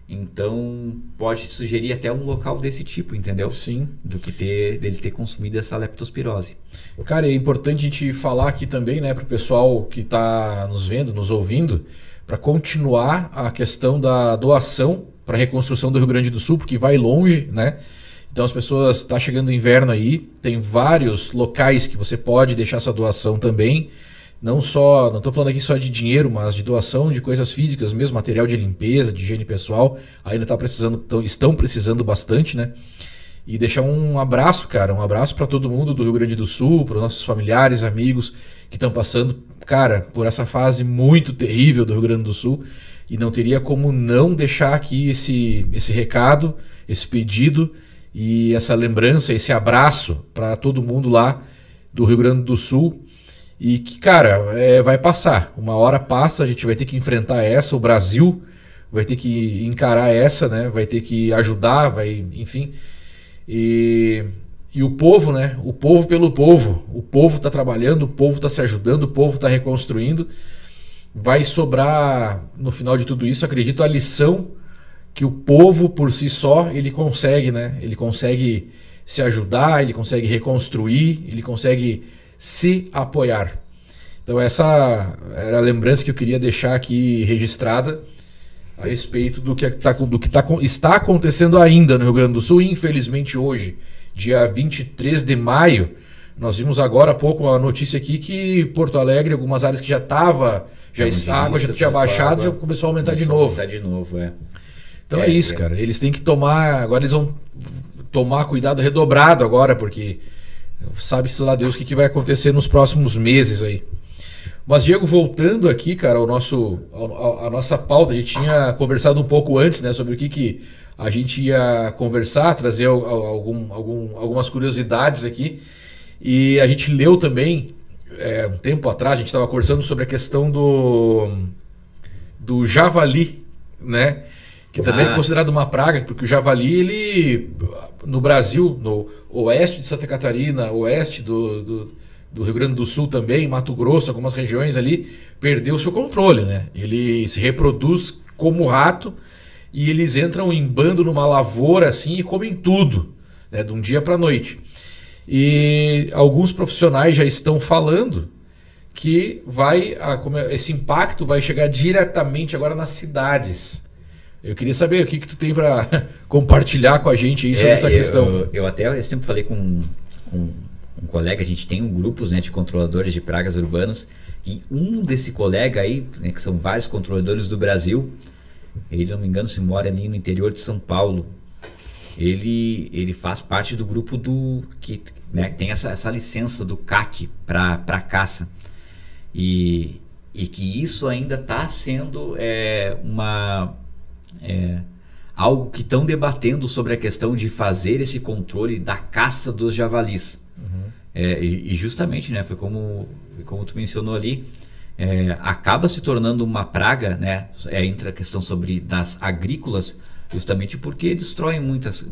Então pode sugerir até um local desse tipo, entendeu? Sim. Do que dele ter consumido essa leptospirose. Cara, é importante a gente falar aqui também, né, para o pessoal que está nos vendo, nos ouvindo, para continuar a questão da doação para a reconstrução do Rio Grande do Sul, porque vai longe, né? Então as pessoas, está chegando o inverno aí, tem vários locais que você pode deixar sua doação também. Não estou falando aqui só de dinheiro, mas de doação de coisas físicas, mesmo material de limpeza, de higiene pessoal, ainda estão precisando bastante, né? E deixar um abraço, cara, um abraço para todo mundo do Rio Grande do Sul, para os nossos familiares, amigos que estão passando, cara, por essa fase muito terrível do Rio Grande do Sul. E não teria como não deixar aqui esse recado, esse pedido e essa lembrança, esse abraço para todo mundo lá do Rio Grande do Sul. E que, cara, vai passar. Uma hora passa, a gente vai ter que enfrentar essa, o Brasil vai ter que encarar essa, né? Vai ter que ajudar, enfim. E o povo, né? O povo pelo povo. O povo está trabalhando, o povo está se ajudando, o povo está reconstruindo. Vai sobrar, no final de tudo isso, acredito, a lição que o povo por si só, ele consegue, né? Ele consegue se ajudar, ele consegue reconstruir, ele consegue se apoiar. Então essa era a lembrança que eu queria deixar aqui registrada a respeito do que está acontecendo ainda no Rio Grande do Sul. Infelizmente hoje, dia 23 de maio, nós vimos agora há pouco uma notícia aqui que Porto Alegre, algumas áreas que a água já tinha baixado, já começou a aumentar de novo. Então é isso, cara. Eles têm que tomar, agora eles vão tomar cuidado redobrado agora, porque sabe-se lá Deus o que vai acontecer nos próximos meses aí. Mas, Diego, voltando aqui, cara, a nossa pauta, a gente tinha conversado um pouco antes, né, sobre o que a gente ia conversar, trazer algumas curiosidades aqui. E a gente leu também, um tempo atrás, a gente estava conversando sobre a questão do javali, né? Que também é considerado uma praga, porque o javali, ele, no Brasil, no oeste de Santa Catarina, oeste do Rio Grande do Sul também, Mato Grosso, algumas regiões ali, perdeu o seu controle, né? Ele se reproduz como rato e eles entram em bando numa lavoura assim e comem tudo, né? De um dia para a noite. E alguns profissionais já estão falando que esse impacto vai chegar diretamente agora nas cidades. Eu queria saber o que tu tem para compartilhar com a gente aí sobre essa questão. Eu até esse tempo falei com um colega, a gente tem grupos, né, de controladores de pragas urbanas, e um desse colega aí, né, que são vários controladores do Brasil, ele, não me engano, se mora ali no interior de São Paulo. Ele faz parte do grupo que tem essa licença do CAC para caça. E que isso ainda está sendo algo que estão debatendo sobre a questão de fazer esse controle da caça dos javalis. Uhum. E justamente, né, foi como tu mencionou ali, acaba se tornando uma praga, né, entre a questão das agrícolas, justamente porque destroem muitas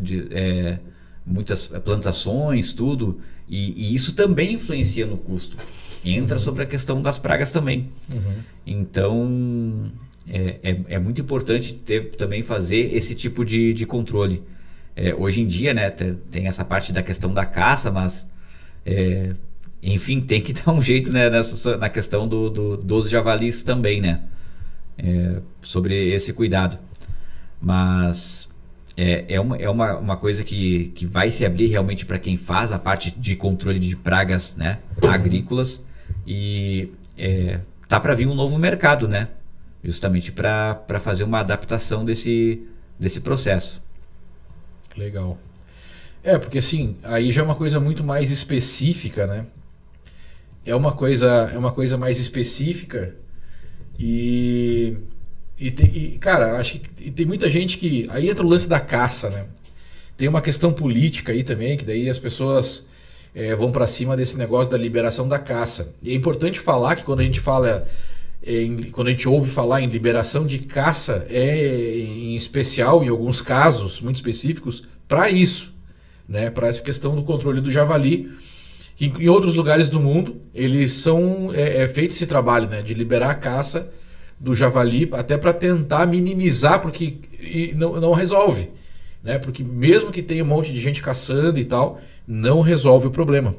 plantações, tudo, e isso também influencia no custo. Entra sobre a questão das pragas também. Uhum. Então, é muito importante também fazer esse tipo de controle. Hoje em dia, né, tem essa parte da questão da caça, mas enfim, tem que dar um jeito, né, na questão dos javalis também, né, sobre esse cuidado. Mas é uma coisa que vai se abrir realmente para quem faz a parte de controle de pragas, né, agrícolas, e tá para vir um novo mercado, né, justamente para fazer uma adaptação desse processo. Legal. Porque assim, aí já é uma coisa muito mais específica, né? É uma coisa mais específica cara, acho que tem muita gente que... Aí entra o lance da caça, né? Tem uma questão política aí também, que daí as pessoas vão para cima desse negócio da liberação da caça. E é importante falar que quando a gente fala... quando a gente ouve falar em liberação de caça, em especial, em alguns casos muito específicos, para isso, né? Para essa questão do controle do javali, que em outros lugares do mundo eles são feito esse trabalho, né? De liberar a caça do javali, até para tentar minimizar, porque não resolve, né? Porque mesmo que tenha um monte de gente caçando e tal, não resolve o problema.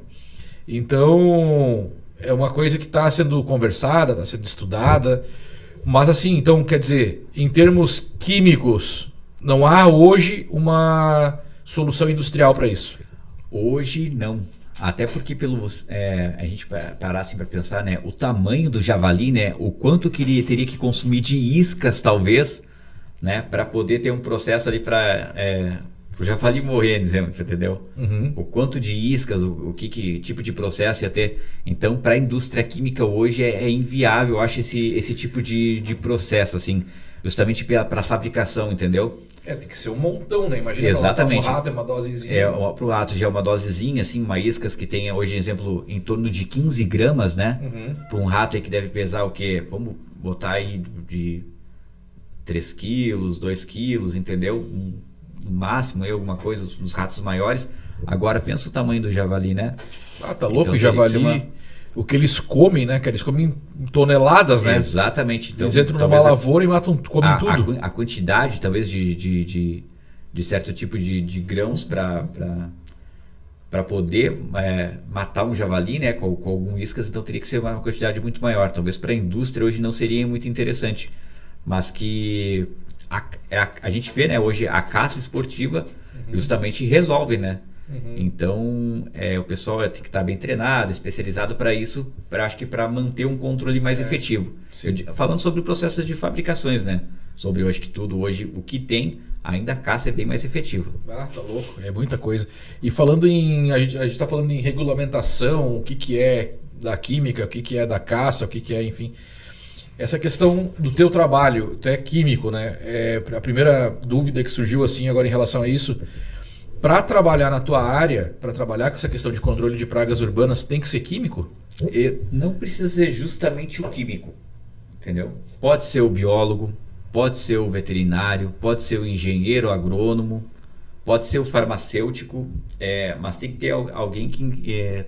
Então é uma coisa que está sendo conversada, está sendo estudada, mas assim, então quer dizer, em termos químicos, não há hoje uma solução industrial para isso? Hoje não. Até porque a gente parar assim para pensar, né, o tamanho do javali, né, o quanto que ele teria que consumir de iscas, talvez, né, para poder ter um processo ali para o javali morrer, dizendo, entendeu? Uhum. O quanto de iscas, o que tipo de processo ia ter. Então, para a indústria química hoje é inviável, eu acho, esse tipo de processo, assim, justamente para a fabricação, entendeu? Tem que ser um montão, né? Imagina. Exatamente. Um rato é uma dosezinha. Para o rato já é uma dosezinha, assim, uma iscas que tenha hoje, exemplo, em torno de 15 gramas, né? Uhum. Para um rato aí que deve pesar o quê? Vamos botar aí de 3 quilos, 2 quilos, entendeu? No máximo aí alguma coisa, nos ratos maiores. Agora pensa o tamanho do javali, né? Tá louco, Então, o javali... O que eles comem, né? Que eles comem em toneladas, né? Exatamente. Então, eles entram numa lavoura e comem tudo. A quantidade, talvez, de certo tipo de grãos para poder matar um javali, né? Com algum iscas, então teria que ser uma quantidade muito maior. Talvez para a indústria hoje não seria muito interessante. Mas que a gente vê, né? Hoje a caça esportiva justamente resolve, né? Uhum. Então, o pessoal tem que estar bem treinado, especializado para isso, acho que para manter um controle mais efetivo. Falando sobre processos de fabricações, né? Sobre, eu acho que tudo hoje, o que tem, ainda a caça é bem mais efetiva. Tá louco, é muita coisa. E falando a gente está falando em regulamentação, o que é da química, o que é da caça, o que é, enfim... Essa questão do teu trabalho, tu é químico, né? A primeira dúvida que surgiu assim agora em relação a isso... Para trabalhar na tua área, para trabalhar com essa questão de controle de pragas urbanas, tem que ser químico? Não precisa ser justamente o químico, entendeu? Pode ser o biólogo, pode ser o veterinário, pode ser o engenheiro agrônomo, pode ser o farmacêutico, mas tem que ter alguém que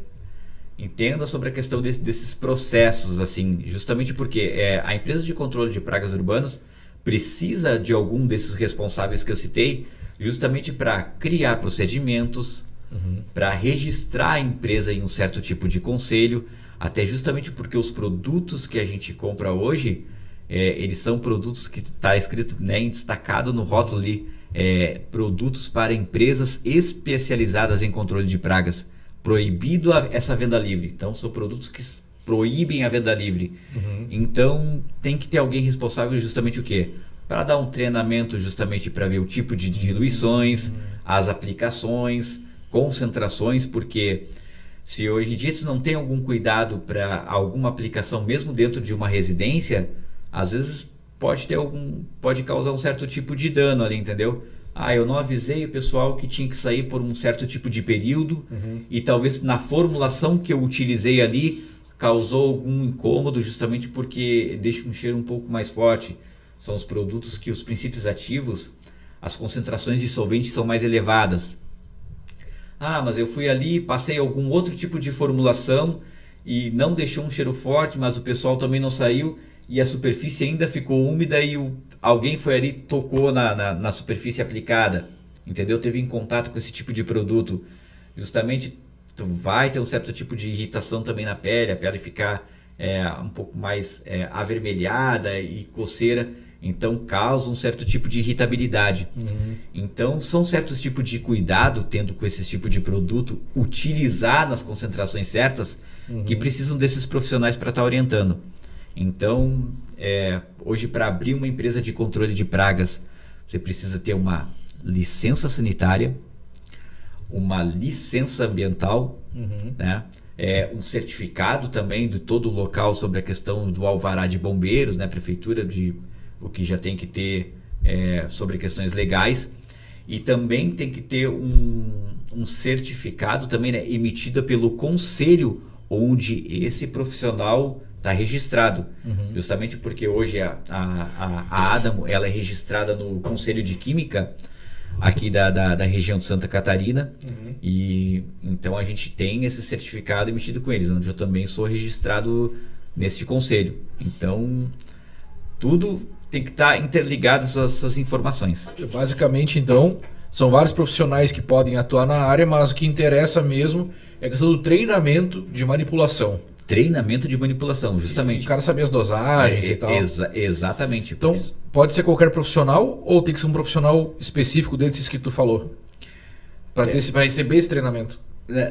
entenda sobre a questão desses processos, assim, justamente porque a empresa de controle de pragas urbanas precisa de algum desses responsáveis que eu citei, justamente para criar procedimentos, para registrar a empresa em um certo tipo de conselho, até justamente porque os produtos que a gente compra hoje, eles são produtos que está escrito, né, destacado no rótulo ali, produtos para empresas especializadas em controle de pragas, proibido essa venda livre. Então são produtos que proíbem a venda livre. Então tem que ter alguém responsável justamente o quê? Para dar um treinamento justamente para ver o tipo de diluições, as aplicações, concentrações, porque se hoje em dia você não tem algum cuidado para alguma aplicação, mesmo dentro de uma residência, às vezes pode causar um certo tipo de dano ali, entendeu? Eu não avisei o pessoal que tinha que sair por um certo tipo de período e talvez na formulação que eu utilizei ali causou algum incômodo justamente porque deixa um cheiro um pouco mais forte. São os produtos que os princípios ativos, as concentrações de solventes são mais elevadas. Mas eu fui ali, passei algum outro tipo de formulação e não deixou um cheiro forte, mas o pessoal também não saiu e a superfície ainda ficou úmida e alguém foi ali e tocou na superfície aplicada, entendeu? Teve em contato com esse tipo de produto, justamente tu vai ter um certo tipo de irritação também na pele, a pele ficar um pouco mais avermelhada e coceira, então causa um certo tipo de irritabilidade. Então são certos tipos de cuidado tendo com esse tipo de produto, utilizar nas concentrações certas, que precisam desses profissionais para estar orientando. Então hoje, para abrir uma empresa de controle de pragas, você precisa ter uma licença sanitária, uma licença ambiental, né? Um certificado também de todo o local sobre a questão do alvará de bombeiros, né? Prefeitura, o que já tem que ter sobre questões legais, e também tem que ter um certificado também, né? Emitido pelo conselho onde esse profissional está registrado, justamente porque hoje a Adamo, ela é registrada no Conselho de Química aqui da região de Santa Catarina, e então a gente tem esse certificado emitido com eles, onde eu também sou registrado nesse conselho. Então tudo tem que estar interligado, essas informações. Basicamente, então, são vários profissionais que podem atuar na área, mas o que interessa mesmo é a questão do treinamento de manipulação. Treinamento de manipulação, justamente. O cara saber as dosagens e tal. Exatamente. Então, pode ser qualquer profissional ou tem que ser um profissional específico desses que tu falou? Para receber esse treinamento?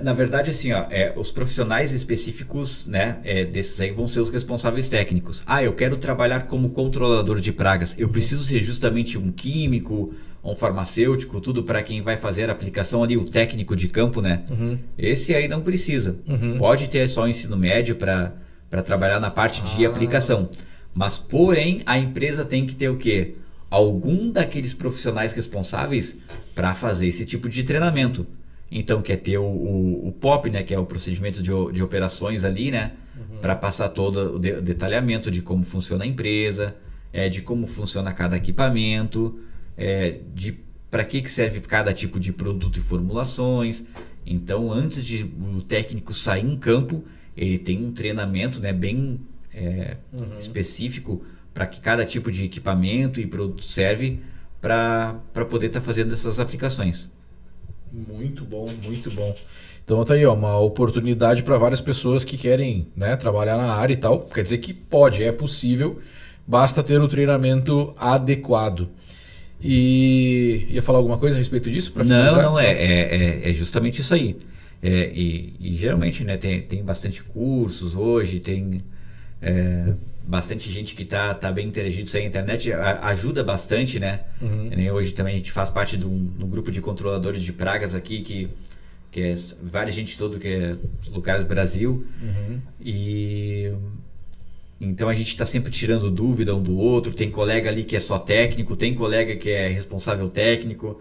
Na verdade, assim, os profissionais específicos, né, desses aí vão ser os responsáveis técnicos. Eu quero trabalhar como controlador de pragas. Eu preciso ser justamente um químico, um farmacêutico, tudo para quem vai fazer a aplicação ali, o técnico de campo, né? Esse aí não precisa. Pode ter só o ensino médio para trabalhar na parte de aplicação. Mas, porém, a empresa tem que ter o quê? Algum daqueles profissionais responsáveis para fazer esse tipo de treinamento. Então, quer ter o POP, né, que é o procedimento de operações ali, né, para passar todo o detalhamento de como funciona a empresa, de como funciona cada equipamento, para que serve cada tipo de produto e formulações. Então, antes de o técnico sair em campo, ele tem um treinamento, né, bem específico para que cada tipo de equipamento e produto serve para poder estar fazendo essas aplicações. Muito bom, muito bom. Então tá aí, uma oportunidade para várias pessoas que querem, né, trabalhar na área e tal. Quer dizer que pode, é possível, basta ter o treinamento adequado. E ia falar alguma coisa a respeito disso? Não, é justamente isso aí. E geralmente, né, tem bastante cursos hoje, tem bastante gente que tá bem interagindo. Isso aí, a internet ajuda bastante, né? Hoje também a gente faz parte de um grupo de controladores de pragas aqui, que é várias gente todo que é lugares do Brasil. E então a gente está sempre tirando dúvida um do outro. Tem colega ali que é só técnico, tem colega que é responsável técnico.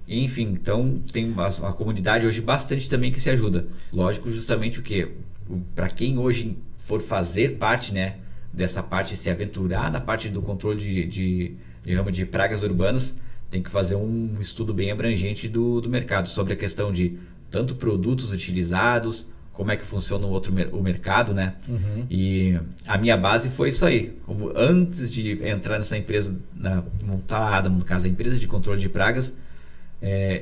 Enfim, então tem a comunidade hoje bastante também que se ajuda. Lógico, justamente o que? Para quem hoje for fazer parte, né, dessa parte, se aventurar na parte do controle de ramo de pragas urbanas, tem que fazer um estudo bem abrangente do mercado, sobre a questão de tanto produtos utilizados, como é que funciona o mercado, né? E a minha base foi isso aí. Antes de entrar nessa empresa, montada, no caso, a empresa de controle de pragas,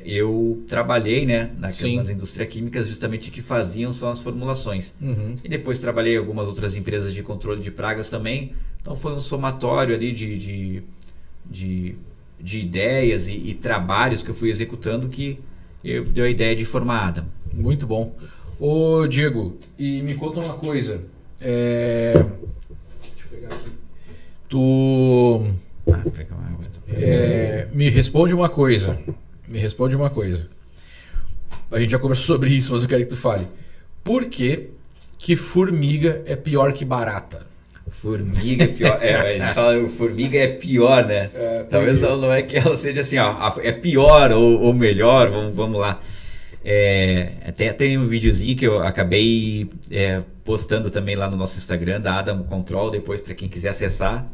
eu trabalhei, né, nas indústrias químicas, justamente que faziam só as formulações. E depois trabalhei em algumas outras empresas de controle de pragas também. Então foi um somatório ali de ideias e trabalhos que eu fui executando que deu a ideia de formar a Adamo. Muito bom. Ô Diego, e me conta uma coisa. Deixa eu pegar aqui. Me responde uma coisa. A gente já conversou sobre isso, mas eu quero que tu fale. Por que formiga é pior que barata? Formiga é pior. A gente fala formiga é pior, né? Talvez não é que ela seja assim, é pior ou melhor, vamos lá. Até tem um videozinho que eu acabei postando também lá no nosso Instagram, da Adamo Control, depois para quem quiser acessar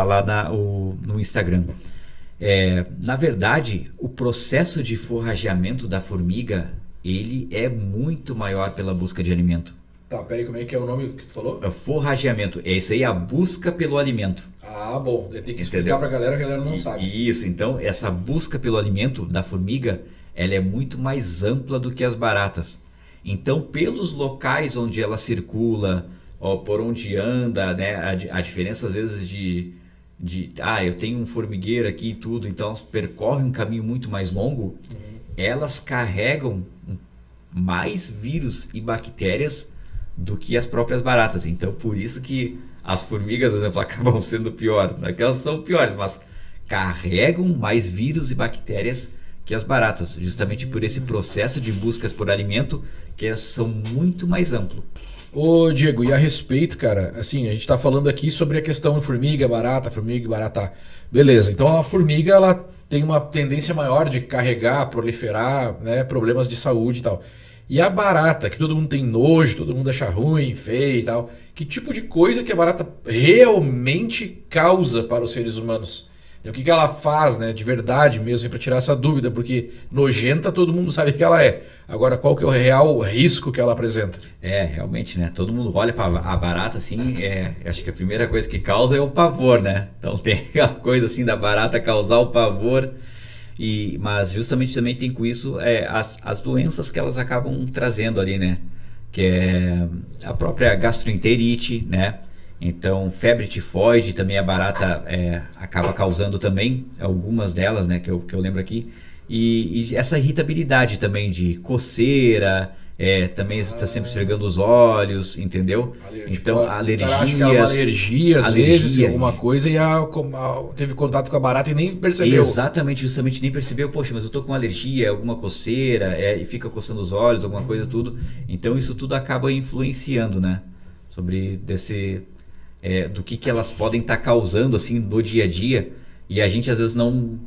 lá no Instagram. Na verdade, o processo de forrageamento da formiga, ele é muito maior pela busca de alimento. Tá, peraí, como é que é o nome que tu falou? É forrageamento. É isso aí, a busca pelo alimento. Ah, bom. Tem que explicar Entendeu? pra galera que a galera não sabe. Isso, então, essa busca pelo alimento da formiga, ela é muito mais ampla do que as baratas. Então, pelos locais onde ela circula, ó, por onde anda, né, a diferença às vezes eu tenho um formigueiro aqui e tudo, então elas percorrem um caminho muito mais longo, elas carregam mais vírus e bactérias do que as próprias baratas. Então, por isso que as formigas, por exemplo, acabam sendo pior. Não é que elas são piores, mas carregam mais vírus e bactérias que as baratas, justamente por esse processo de buscas por alimento, que elas são muito mais amplo. Ô, Diego, e a respeito, cara, assim, a gente tá falando aqui sobre a questão formiga, barata. Beleza, então a formiga, ela tem uma tendência maior de carregar, proliferar, né, problemas de saúde e tal. E a barata, que todo mundo tem nojo, todo mundo acha ruim, feio e tal, que tipo de coisa que a barata realmente causa para os seres humanos? E o que ela faz, né, de verdade mesmo, para tirar essa dúvida, porque nojenta todo mundo sabe que ela é. Agora, qual que é o real risco que ela apresenta? Realmente, né? Todo mundo olha para a barata assim, acho que a primeira coisa que causa é o pavor, né? Então tem aquela coisa assim da barata causar o pavor, mas justamente também tem com isso as doenças que elas acabam trazendo ali, né? Que é a própria gastroenterite, né? Então, febre tifoide também a barata acaba causando também, algumas delas, né, que eu lembro aqui. E essa irritabilidade também de coceira, também está sempre esfregando os olhos, entendeu? Então, alergias. Acho que é uma alergia, às vezes, alguma coisa, e teve contato com a barata e nem percebeu. Exatamente, justamente nem percebeu. Poxa, mas eu tô com alergia, alguma coceira, e fica coçando os olhos, alguma coisa, tudo. Então, isso tudo acaba influenciando, né? Sobre do que elas podem estar causando assim no dia a dia, e a gente às vezes não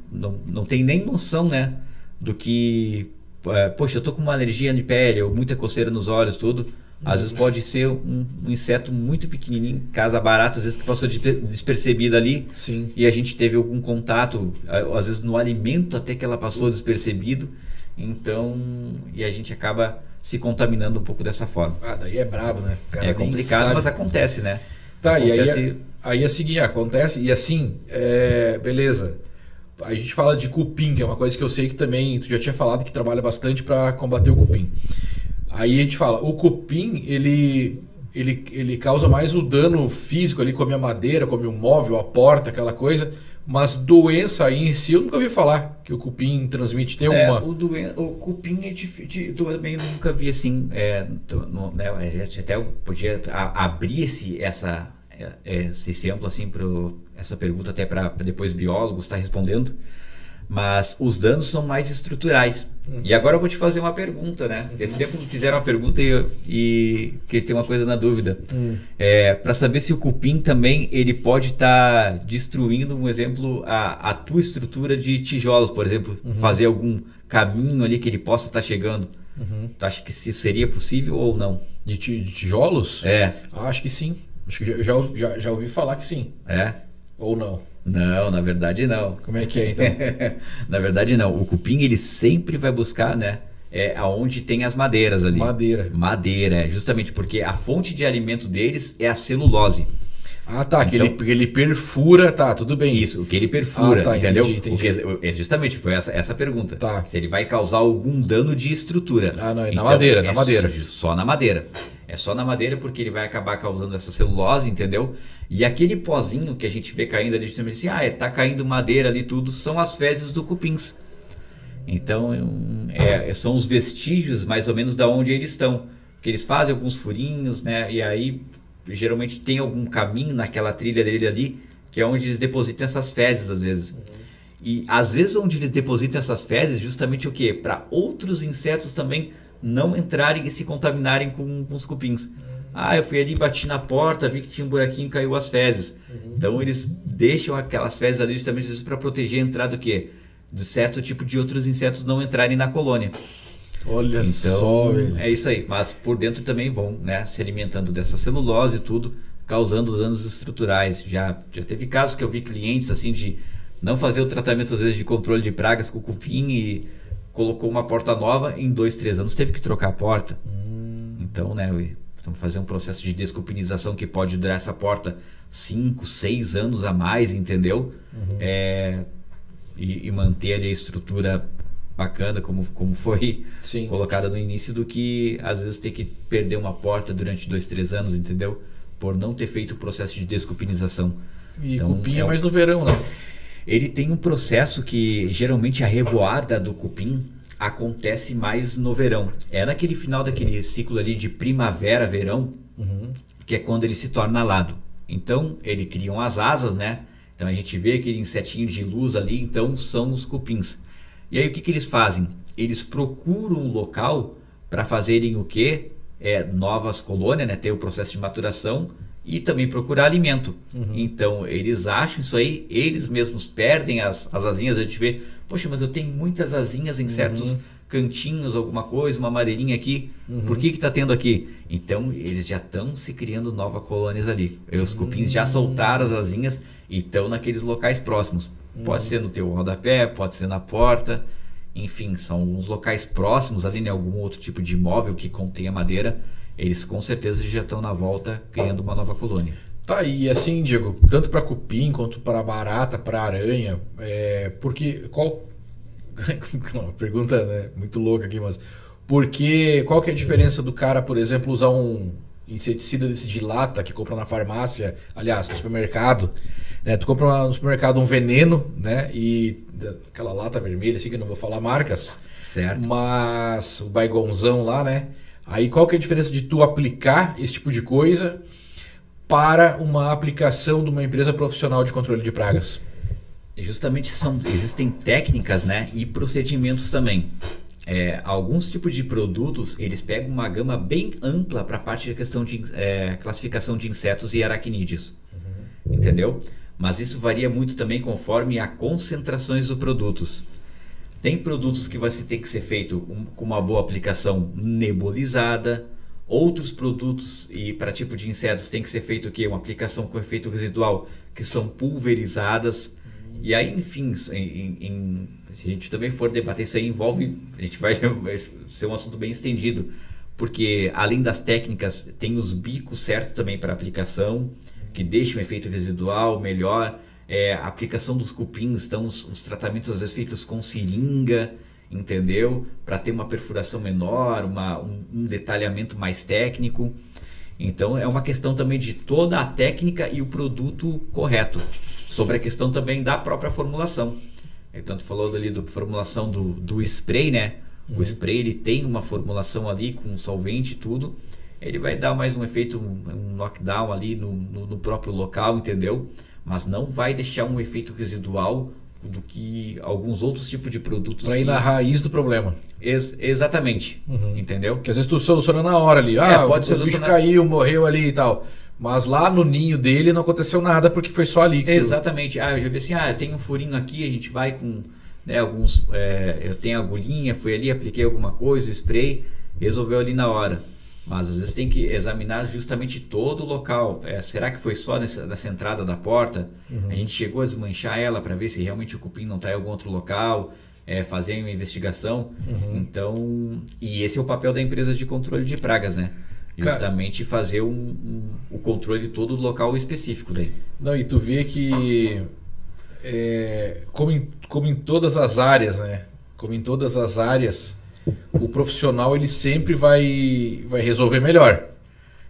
tem nem noção, né, do que poxa, eu tô com uma alergia de pele ou muita coceira nos olhos, tudo. Às vezes pode ser um inseto muito pequenininho, casa barata, às vezes que passou despercebida ali. Sim. E a gente teve algum contato, às vezes no alimento até que ela passou despercebido, então, e a gente acaba se contaminando um pouco dessa forma. Daí é brabo, né? Cara, é complicado, mas acontece, né? Tá, acontece... e aí é o seguinte, acontece, e assim, beleza. A gente fala de cupim, que é uma coisa que eu sei que também tu já tinha falado que trabalha bastante para combater o cupim. Aí a gente fala, o cupim, ele causa mais o dano físico ali, come a madeira, come o móvel, a porta, aquela coisa, mas doença aí em si eu nunca ouvi falar que o cupim transmite. Tem alguma... O cupim é difícil, também nunca vi assim, a gente até podia abrir esse amplo assim para essa pergunta até para depois biólogos estar respondendo, mas os danos são mais estruturais. E agora eu vou te fazer uma pergunta, né? Esse tempo fizeram uma pergunta e que tem uma coisa na dúvida. Para saber se o cupim também ele pode estar destruindo, um exemplo, a tua estrutura de tijolos, por exemplo, fazer algum caminho ali que ele possa estar chegando. Tu acha que seria possível ou não? De tijolos? Acho que sim. Acho que já ouvi falar que sim. Ou não? Não, na verdade não. Como é que é então? Na verdade não. O cupim ele sempre vai buscar, né? Aonde tem as madeiras ali. Madeira, justamente porque a fonte de alimento deles é a celulose. Tá, então, que ele perfura, tá, tudo bem. Isso, o que ele perfura, entendeu? Entendi. Justamente foi essa pergunta. Tá. Se ele vai causar algum dano de estrutura. Não, então, na madeira. Só na madeira. É só na madeira porque ele vai acabar causando essa celulose, entendeu? E aquele pozinho que a gente vê caindo ali, assim, tá caindo madeira ali tudo, são as fezes do cupins. Então, são os vestígios mais ou menos da onde eles estão. Porque eles fazem alguns furinhos, né? E aí, geralmente tem algum caminho naquela trilha dele ali, que é onde eles depositam essas fezes, às vezes. E às vezes onde eles depositam essas fezes, justamente o quê? Para outros insetos também não entrarem e se contaminarem com os cupins. Eu fui ali, bati na porta, vi que tinha um buraquinho, caiu as fezes. Então eles deixam aquelas fezes ali justamente para proteger a entrada do quê? De certo tipo de outros insetos não entrarem na colônia. Olha só, velho. É isso aí. Mas por dentro também vão, né, se alimentando dessa celulose e tudo, causando danos estruturais. Já teve casos que eu vi clientes assim de não fazer o tratamento às vezes de controle de pragas com o cupim e colocou uma porta nova, em 2, 3 anos teve que trocar a porta. Então, né, Então, fazer um processo de descupinização que pode durar essa porta 5, 6 anos a mais, entendeu? E manter ali a estrutura bacana, como foi colocada no início, do que às vezes ter que perder uma porta durante 2, 3 anos, entendeu? Por não ter feito o processo de descupinização. E então, cupim é mais no verão, né? Ele tem um processo que geralmente a revoada do cupim acontece mais no verão. É naquele final daquele ciclo ali de primavera, verão, que é quando ele se torna alado. Então, ele criam as asas, né? Então, a gente vê aquele insetinho de luz ali, então são os cupins. E aí, o que eles fazem? Eles procuram um local para fazerem o quê? Novas colônias, né? Ter o processo de maturação e também procurar alimento. Então, eles acham isso aí, eles mesmos perdem as asinhas. A gente vê, poxa, mas eu tenho muitas asinhas em certos cantinhos, alguma coisa, uma madeirinha aqui. Por que está tendo aqui? Então, eles já estão se criando novas colônias ali. Os cupins já soltaram as asinhas e estão naqueles locais próximos. Pode ser no teu rodapé, pode ser na porta. Enfim, são uns locais próximos ali, né? Algum outro tipo de imóvel que contenha madeira. Eles com certeza já estão na volta criando uma nova colônia. Tá, e assim, Diego, tanto para cupim quanto para barata, para aranha, porque qual... Uma pergunta, né, muito louca aqui, mas qual que é a diferença do cara, por exemplo, usar um inseticida desse de lata que compra na farmácia, aliás, no supermercado, né? Tu compra no supermercado um veneno, né? E aquela lata vermelha, assim, que eu não vou falar marcas, certo? Mas o Baygonzão lá, né? Aí qual que é a diferença de tu aplicar esse tipo de coisa para uma aplicação de uma empresa profissional de controle de pragas? Justamente existem técnicas, né, e procedimentos também. Alguns tipos de produtos, eles pegam uma gama bem ampla para a parte da questão de classificação de insetos e aracnídeos. Entendeu? Mas isso varia muito também conforme as concentrações dos produtos. Tem produtos que vai ter que ser feito com uma boa aplicação nebulizada. Outros produtos e para tipo de insetos tem que ser feito o quê? Uma aplicação com efeito residual, que são pulverizadas. E aí, enfim, se a gente também for debater isso aí, a gente vai ser um assunto bem estendido, porque além das técnicas, tem os bicos certos também para aplicação, que deixam um efeito residual melhor, a aplicação dos cupins, então os tratamentos às vezes feitos com seringa, entendeu? Para ter uma perfuração menor, um detalhamento mais técnico. Então é uma questão também de toda a técnica e o produto correto. Sobre a questão também da própria formulação. Então tu falou ali da formulação do spray, né? O spray ele tem uma formulação ali com solvente e tudo. Ele vai dar mais um efeito, um knockdown ali no próprio local, entendeu? Mas não vai deixar um efeito residual do que alguns outros tipos de produtos. Para ir na raiz do problema. Exatamente. Entendeu? Porque às vezes tu soluciona na hora ali. Pode o bicho caiu, morreu ali e tal. Mas lá no ninho dele não aconteceu nada porque foi só ali. Exatamente. Eu já vi assim, tem um furinho aqui, a gente vai com alguns... eu tenho agulhinha, fui ali, apliquei alguma coisa, spray, resolveu ali na hora. Mas às vezes tem que examinar justamente todo o local. Será que foi só nessa entrada da porta? A gente chegou a desmanchar ela para ver se realmente o cupim não está em algum outro local, fazer uma investigação. Então, e esse é o papel da empresa de controle de pragas, né? Justamente fazer o controle de todo o local específico daí. Não, e tu vê que como em todas as áreas, né? Como em todas as áreas, o profissional ele sempre vai resolver melhor.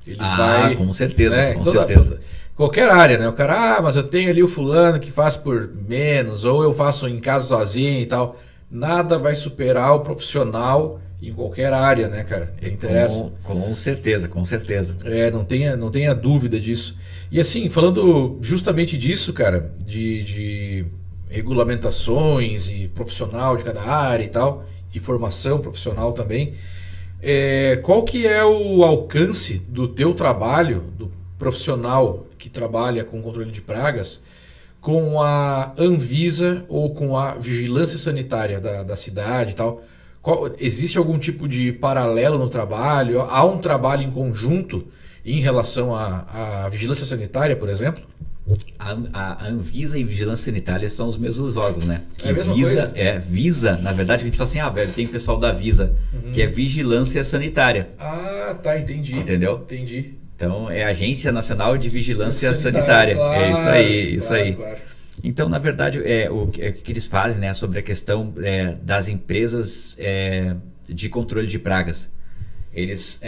Ele vai, com certeza, né? com certeza. Qualquer área, né? O cara, mas eu tenho ali o fulano que faz por menos, ou eu faço em casa sozinho e tal. Nada vai superar o profissional em qualquer área, né, cara? Interessa. Com certeza, com certeza. Não tenha dúvida disso. E assim, falando justamente disso, cara, de regulamentações e profissional de cada área e tal, e formação profissional também, qual que é o alcance do teu trabalho, do profissional que trabalha com controle de pragas, com a Anvisa ou com a vigilância sanitária da cidade e tal? Existe algum tipo de paralelo no trabalho? Há um trabalho em conjunto em relação à vigilância sanitária, por exemplo? A Anvisa e Vigilância Sanitária são os mesmos órgãos, né? É a mesma coisa? Visa, na verdade, a gente fala assim, velho, tem pessoal da Visa, que é Vigilância Sanitária. Ah, tá, entendi. Entendeu? Entendi. Então, é a Agência Nacional de Vigilância Sanitária. Claro, é isso aí, isso aí. Claro. Então, na verdade, o que eles fazem, né, sobre a questão das empresas de controle de pragas. Eles,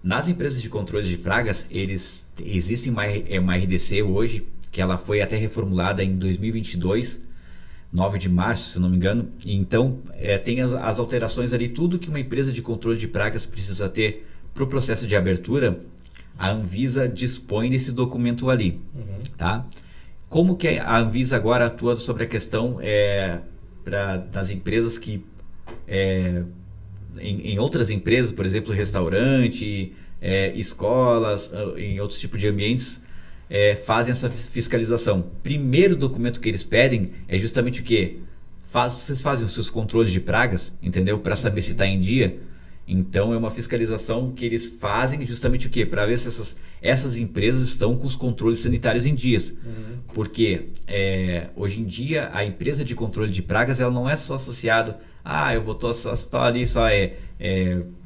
nas empresas de controle de pragas, existem uma RDC hoje, que ela foi até reformulada em 2022, 9 de março, se não me engano. E então, tem as alterações ali, tudo que uma empresa de controle de pragas precisa ter para o processo de abertura, a Anvisa dispõe desse documento ali, tá? Como que a Anvisa agora atua sobre a questão das empresas que, em outras empresas, por exemplo, restaurante, escolas, em outros tipos de ambientes, fazem essa fiscalização. Primeiro documento que eles pedem é justamente o quê? Vocês fazem os seus controles de pragas, entendeu? Para saber se está em dia. Então, é uma fiscalização que eles fazem justamente o quê? Para ver se essas empresas estão com os controles sanitários em dias. Porque hoje em dia, a empresa de controle de pragas, ela não é só associada, eu vou tô ali só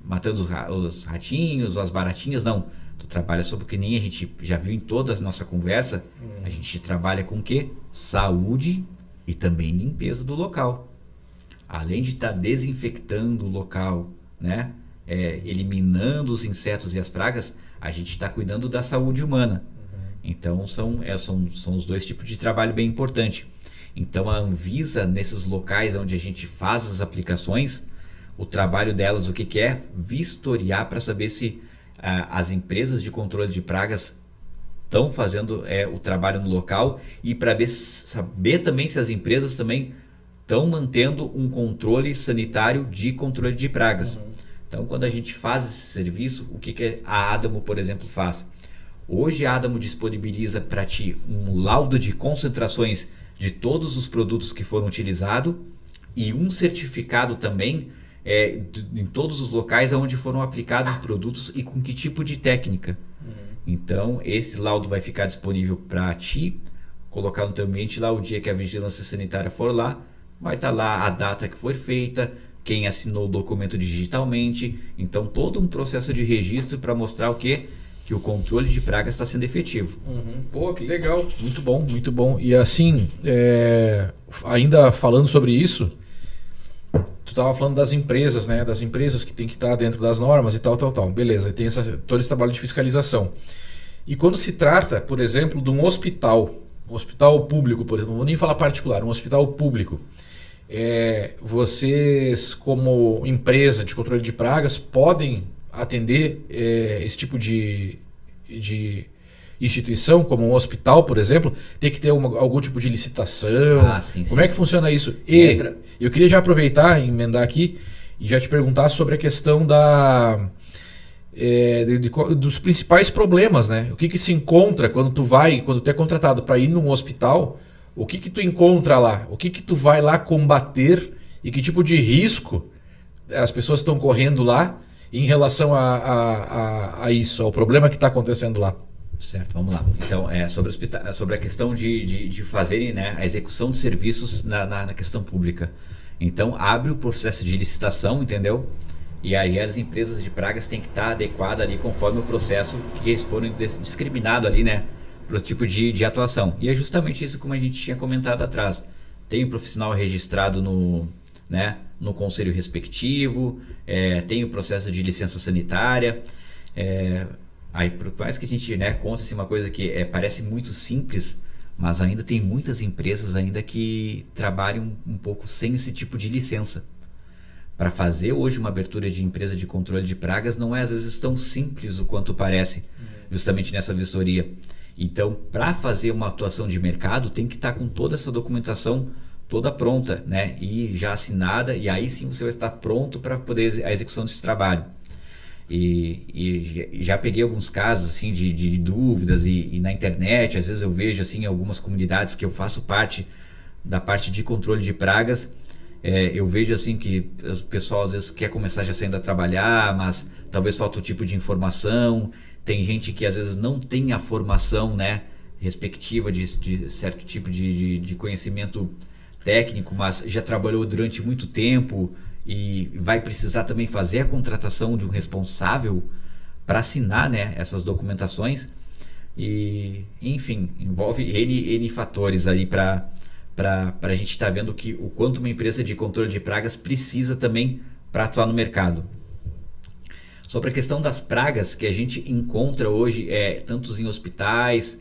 matando os ratinhos, as baratinhas, não. Tu trabalha sobre o que nem a gente já viu em toda a nossa conversa, a gente trabalha com o quê? Saúde e também limpeza do local. Além de estar desinfectando o local, né? Eliminando os insetos e as pragas, a gente está cuidando da saúde humana. Então são os dois tipos de trabalho bem importante. Então a Anvisa, nesses locais onde a gente faz as aplicações, o trabalho delas, o que é? Vistoriar para saber se as empresas de controle de pragas estão fazendo o trabalho no local, e para saber também se as empresas também estão mantendo um controle sanitário de controle de pragas. Então, quando a gente faz esse serviço, o que a Adamo, por exemplo, faz? Hoje a Adamo disponibiliza para ti um laudo de concentrações de todos os produtos que foram utilizados e um certificado também em todos os locais onde foram aplicados os produtos e com que tipo de técnica. Então, esse laudo vai ficar disponível para ti, colocar no teu ambiente lá o dia que a vigilância sanitária for lá, vai estar lá a data que foi feita, quem assinou o documento digitalmente. Então, todo um processo de registro para mostrar o quê? Que o controle de pragas está sendo efetivo. Pô, que legal. Muito bom, muito bom. E assim, ainda falando sobre isso, tu estava falando das empresas, né? Das empresas que tem que estar dentro das normas e tal. Beleza, tem todo esse trabalho de fiscalização. E quando se trata, por exemplo, de um hospital público, por exemplo, não vou nem falar particular, um hospital público, vocês, como empresa de controle de pragas, podem atender esse tipo de instituição, como um hospital, por exemplo? Tem que ter algum tipo de licitação? Sim. Como é que funciona isso? E eu queria já aproveitar e emendar aqui e já te perguntar sobre a questão dos principais problemas, né? O que se encontra quando tu é contratado para ir num hospital? O que tu encontra lá? O que tu vai lá combater e que tipo de risco as pessoas estão correndo lá em relação a isso, ao problema que está acontecendo lá? Certo, vamos lá. Então, sobre a questão de fazerem, né, a execução de serviços na questão pública. Então, abre o processo de licitação, entendeu? E aí as empresas de pragas têm que estar adequadas ali conforme o processo que eles foram discriminados ali, né? Para o tipo de atuação. E é justamente isso como a gente tinha comentado atrás. Tem o profissional registrado no conselho respectivo, tem o processo de licença sanitária. Aí, por mais que a gente conte assim, uma coisa que parece muito simples, mas ainda tem muitas empresas ainda que trabalham um pouco sem esse tipo de licença. Para fazer hoje uma abertura de empresa de controle de pragas não é às vezes tão simples o quanto parece, justamente nessa vistoria. Então, para fazer uma atuação de mercado, tem que estar com toda essa documentação toda pronta, né? E já assinada, e aí sim você vai estar pronto para poder a execução desse trabalho. E já peguei alguns casos assim de dúvidas e na internet, às vezes eu vejo assim algumas comunidades que eu faço parte da parte de controle de pragas. Eu vejo assim que o pessoal às vezes quer começar já saindo a trabalhar, mas talvez falta um tipo de informação. Tem gente que às vezes não tem a formação, né, respectiva de certo tipo de conhecimento técnico, mas já trabalhou durante muito tempo e vai precisar também fazer a contratação de um responsável para assinar, né, essas documentações. E, enfim, envolve N fatores aí para a gente estar vendo o quanto uma empresa de controle de pragas precisa também para atuar no mercado. Sobre a questão das pragas que a gente encontra hoje, tantos em hospitais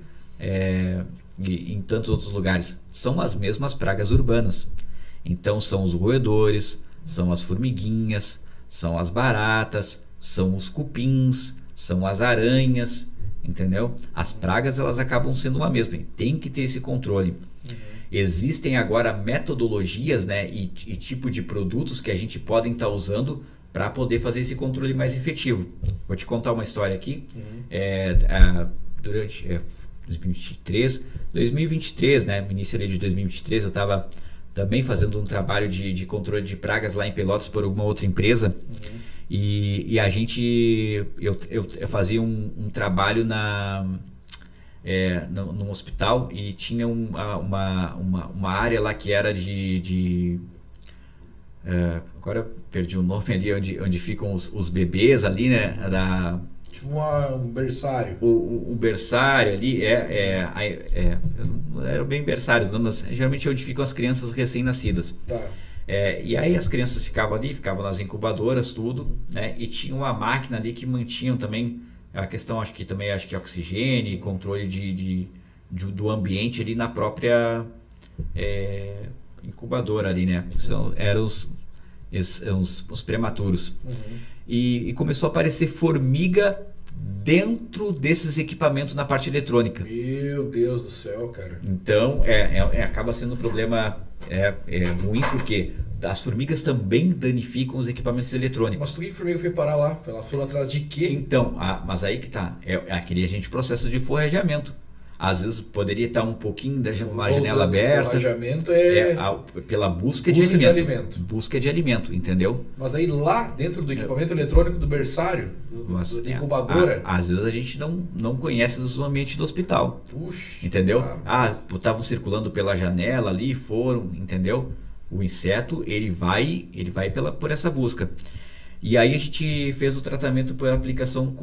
e em tantos outros lugares, são as mesmas pragas urbanas. Então são os roedores, são as formiguinhas, são as baratas, são os cupins, são as aranhas, entendeu? As pragas, elas acabam sendo uma mesma, tem que ter esse controle. Existem agora metodologias, né, e tipo de produtos que a gente pode estar usando para poder fazer esse controle mais efetivo. Vou te contar uma história aqui. Durante 2023, né, no início ali de 2023, eu estava também fazendo um trabalho de controle de pragas lá em Pelotas por alguma outra empresa. E a gente, eu fazia um trabalho num hospital e tinha uma área lá que era agora eu perdi o nome ali, onde ficam os bebês ali, né? Tipo um berçário. O berçário ali não era bem berçário, geralmente é onde ficam as crianças recém-nascidas. Tá. E aí as crianças ficavam ali, ficavam nas incubadoras, tudo, né? E tinha uma máquina ali que mantinham também a questão, acho que oxigênio e controle do ambiente ali na própria incubadora ali, né? Eram os prematuros. E começou a aparecer formiga dentro desses equipamentos na parte eletrônica. Meu Deus do céu, cara. Então, acaba sendo um problema ruim, porque as formigas também danificam os equipamentos eletrônicos. Mas por que a formiga foi parar lá? Ela foi atrás de quê? Então, mas aí que tá. Aquele processo de forrajamento. Às vezes poderia estar um pouquinho uma janela aberta. Forrajamento pela busca de alimento. Busca de alimento, entendeu? Mas aí lá dentro do equipamento eletrônico do berçário, da incubadora. Às vezes a gente não conhece o ambiente do hospital. Puxa. Entendeu? Estavam circulando pela janela ali, foram, entendeu? O inseto, ele vai por essa busca. E aí a gente fez o tratamento por aplicação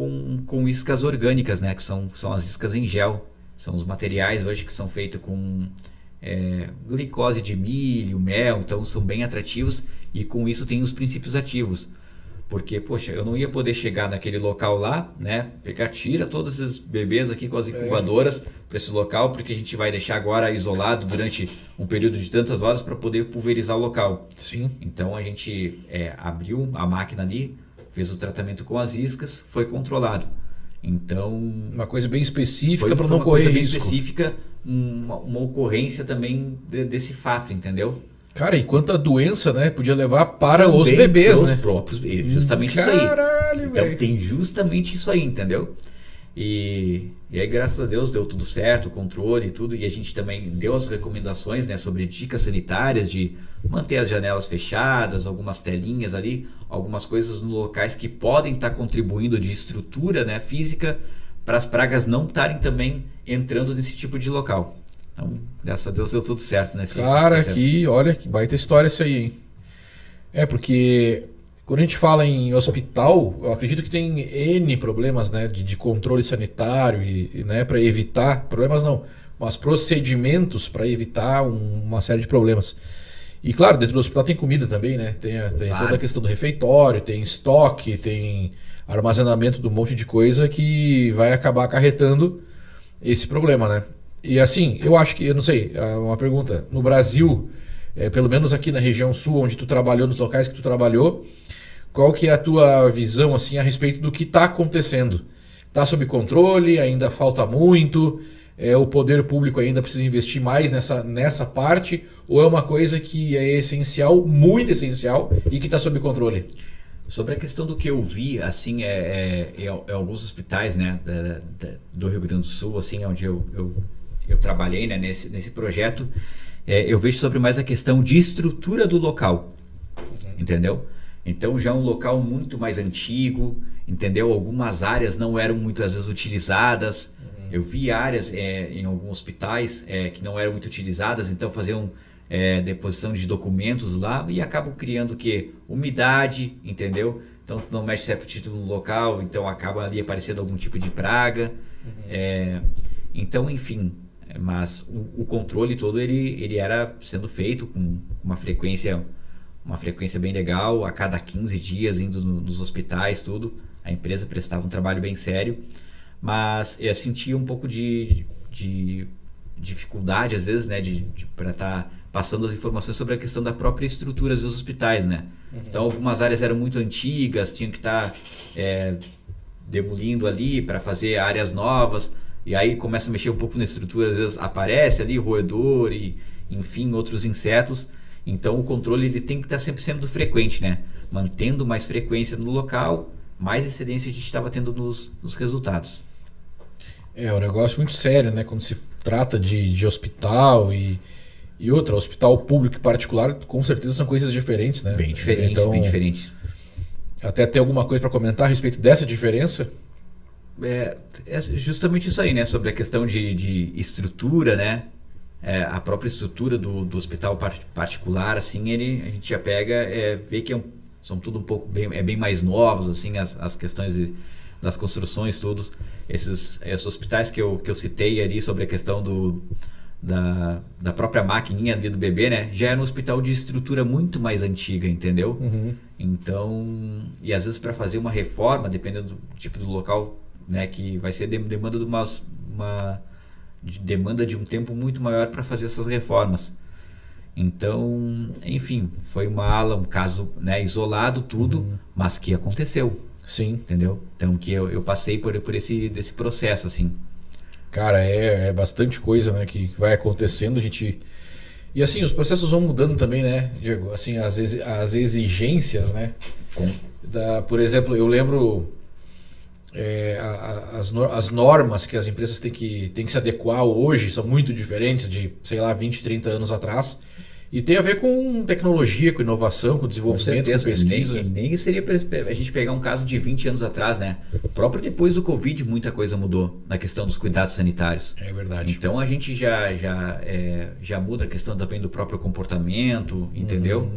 com iscas orgânicas, né? Que são as iscas em gel. São os materiais hoje que são feitos com glicose de milho, mel, então são bem atrativos e com isso tem os princípios ativos. Porque, poxa, eu não ia poder chegar naquele local lá, né? Tira todos esses bebês aqui com as incubadoras para esse local, porque a gente vai deixar agora isolado durante um período de tantas horas para poder pulverizar o local. Sim. Então a gente abriu a máquina ali, fez o tratamento com as iscas, foi controlado. Então, uma coisa bem específica para não correr risco. Uma coisa bem específica, uma ocorrência também desse fato, entendeu? Cara, e quanta doença, né? Podia levar para também os bebês, né? Os próprios bebês, justamente isso aí. Caralho, então tem justamente isso aí, entendeu? E aí, graças a Deus, deu tudo certo, o controle e tudo. E a gente também deu as recomendações, né, sobre dicas sanitárias de manter as janelas fechadas, algumas telinhas ali, algumas coisas nos locais que podem estar contribuindo de estrutura, né, física, para as pragas não estarem também entrando nesse tipo de local. Então, graças a Deus, deu tudo certo nesse processo. Olha, que baita história isso aí, hein? Porque quando a gente fala em hospital, eu acredito que tem N problemas, né, de controle sanitário né, para evitar, problemas não, mas procedimentos para evitar uma série de problemas. E claro, dentro do hospital tem comida também, né? Tem claro. Toda a questão do refeitório, tem estoque, tem armazenamento de um monte de coisa que vai acabar acarretando esse problema, né? E assim, eu acho que, eu não sei, uma pergunta, no Brasil, pelo menos aqui na região sul, onde tu trabalhou, nos locais que tu trabalhou, qual que é a tua visão assim a respeito do que está acontecendo? Está sob controle? Ainda falta muito? O poder público ainda precisa investir mais nessa parte? Ou é uma coisa que é essencial, muito essencial, e que está sob controle? Sobre a questão do que eu vi, assim, alguns hospitais, né, do Rio Grande do Sul, assim, onde eu trabalhei, né, nesse projeto, eu vejo sobre mais a questão de estrutura do local, entendeu? Então já é um local muito mais antigo, entendeu? Algumas áreas não eram muito às vezes utilizadas, Eu vi áreas em alguns hospitais que não eram muito utilizadas, então faziam deposição de documentos lá e acabam criando o quê? Umidade, entendeu? Então não mexe certo título no local, então acaba ali aparecendo algum tipo de praga. Então, enfim, mas o controle todo ele era sendo feito com uma frequência bem legal, a cada 15 dias indo nos hospitais, tudo. A empresa prestava um trabalho bem sério, mas eu sentia um pouco de dificuldade às vezes, né, para estar passando as informações sobre a questão da própria estrutura dos hospitais, né? Então algumas áreas eram muito antigas, tinham que estar demolindo ali para fazer áreas novas, e aí começa a mexer um pouco na estrutura, às vezes aparece ali roedor e enfim outros insetos. Então o controle ele tem que estar sempre sendo frequente, né? Mantendo mais frequência no local, mais incidência a gente estava tendo nos resultados. É um negócio muito sério, né? Quando se trata de hospital e hospital público e particular, com certeza são coisas diferentes, né? Bem diferente, então, bem diferente. Até tem alguma coisa para comentar a respeito dessa diferença? É justamente isso aí, né? Sobre a questão de estrutura, né? A própria estrutura do hospital particular, assim, a gente já pega, vê que são tudo um pouco bem mais novos, assim, as questões das construções, tudo. Esses hospitais que eu citei ali sobre a questão da própria maquininha ali do bebê, né? Já era um hospital de estrutura muito mais antiga, entendeu? Então, e às vezes para fazer uma reforma, dependendo do tipo do local, né? Que vai ser demanda demanda de um tempo muito maior para fazer essas reformas. Então, enfim, foi um caso, né, isolado tudo, mas que aconteceu. Sim. Entendeu? Então que eu passei por desse processo, assim. Cara, é bastante coisa, né, que vai acontecendo, a gente... E assim, os processos vão mudando também, né, Diego? Assim, as exigências, né? Por exemplo, eu lembro as normas que as empresas têm que se adequar hoje são muito diferentes de, sei lá, 20, 30 anos atrás. E tem a ver com tecnologia, com inovação, com desenvolvimento, com pesquisa. Nem seria para a gente pegar um caso de 20 anos atrás, né? Próprio depois do Covid, muita coisa mudou na questão dos cuidados sanitários. É verdade. Então a gente já muda a questão também do próprio comportamento, entendeu?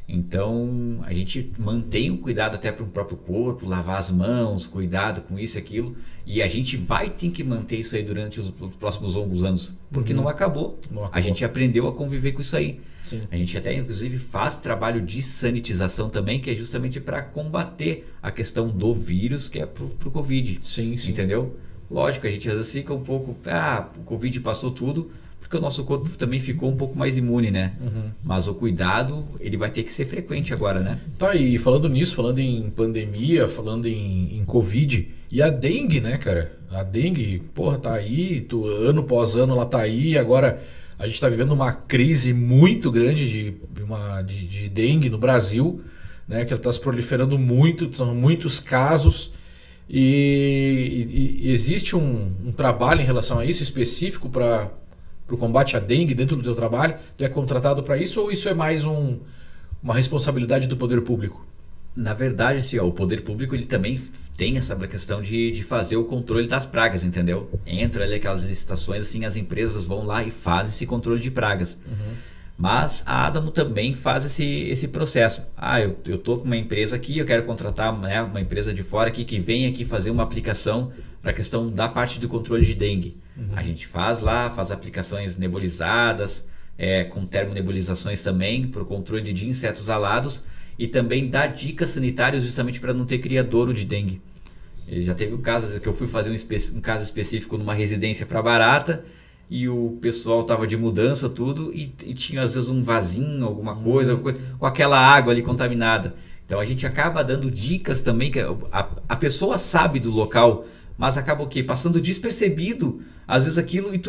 Então a gente mantém o cuidado até para o próprio corpo, lavar as mãos, cuidado com isso e aquilo. E a gente vai ter que manter isso aí durante os próximos longos anos, porque não acabou. A gente aprendeu a conviver com isso aí. Sim. A gente até, inclusive, faz trabalho de sanitização também, que é justamente para combater a questão do vírus, que é pro Covid. Sim. Entendeu? Lógico, a gente às vezes fica um pouco... o Covid passou tudo, porque o nosso corpo também ficou um pouco mais imune, né? Mas o cuidado, ele vai ter que ser frequente agora, né? Tá, e falando nisso, falando em pandemia, falando em Covid, e a dengue, né, cara? A dengue, porra, tá aí, ano após ano ela tá aí, agora... A gente está vivendo uma crise muito grande de dengue no Brasil, né, que ela está se proliferando muito, são muitos casos e existe um trabalho em relação a isso específico para o combate à dengue dentro do teu trabalho? Tu é contratado para isso ou isso é mais uma responsabilidade do poder público? Na verdade, assim, o poder público ele também tem essa questão de fazer o controle das pragas, entendeu? Entra ali aquelas licitações, assim, as empresas vão lá e fazem esse controle de pragas. Mas a Adamo também faz esse processo. Eu tô com uma empresa aqui, eu quero contratar, né, uma empresa de fora aqui que vem aqui fazer uma aplicação para a questão da parte do controle de dengue. A gente faz aplicações nebulizadas, com termonebulizações também, para o controle de insetos alados, e também dá dicas sanitárias justamente para não ter criadouro de dengue. Já teve um caso que eu fui fazer um caso específico numa residência para barata e o pessoal estava de mudança tudo e tinha às vezes um vasinho, alguma coisa, com aquela água ali contaminada. Então a gente acaba dando dicas também, que a pessoa sabe do local, mas acaba o quê? Passando despercebido, às vezes aquilo e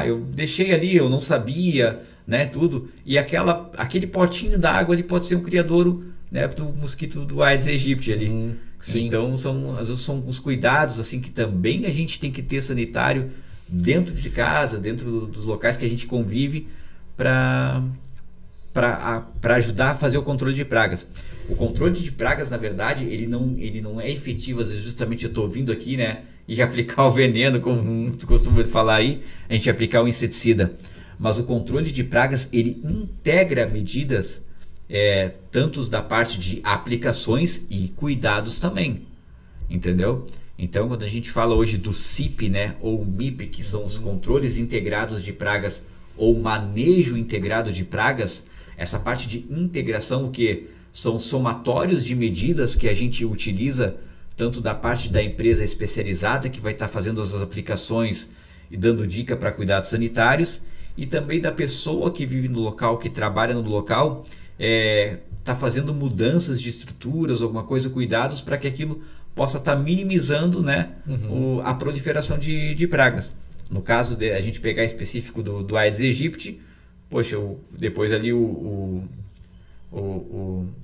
eu deixei ali, eu não sabia... Né, tudo, e aquele potinho da água ali pode ser um criadouro, né, do mosquito do Aedes aegypti ali. Sim. Então às vezes são os cuidados assim que também a gente tem que ter sanitário dentro de casa, dentro dos locais que a gente convive para ajudar a fazer o controle de pragas. O controle de pragas, na verdade, ele não é efetivo, às vezes justamente eu estou vindo aqui, né, e aplicar o veneno, como tu costuma falar aí, a gente aplicar o inseticida. Mas o controle de pragas, ele integra medidas, tanto da parte de aplicações e cuidados também, entendeu? Então, quando a gente fala hoje do CIP, né, ou MIP, que são os controles integrados de pragas, ou manejo integrado de pragas, essa parte de integração, o que são somatórios de medidas que a gente utiliza, tanto da parte da empresa especializada, que vai estar fazendo as aplicações e dando dica para cuidados sanitários, e também da pessoa que vive no local, que trabalha no local, está fazendo mudanças de estruturas, alguma coisa, cuidados para que aquilo possa estar minimizando, né, a proliferação de pragas. No caso de a gente pegar específico do Aedes aegypti, poxa, depois ali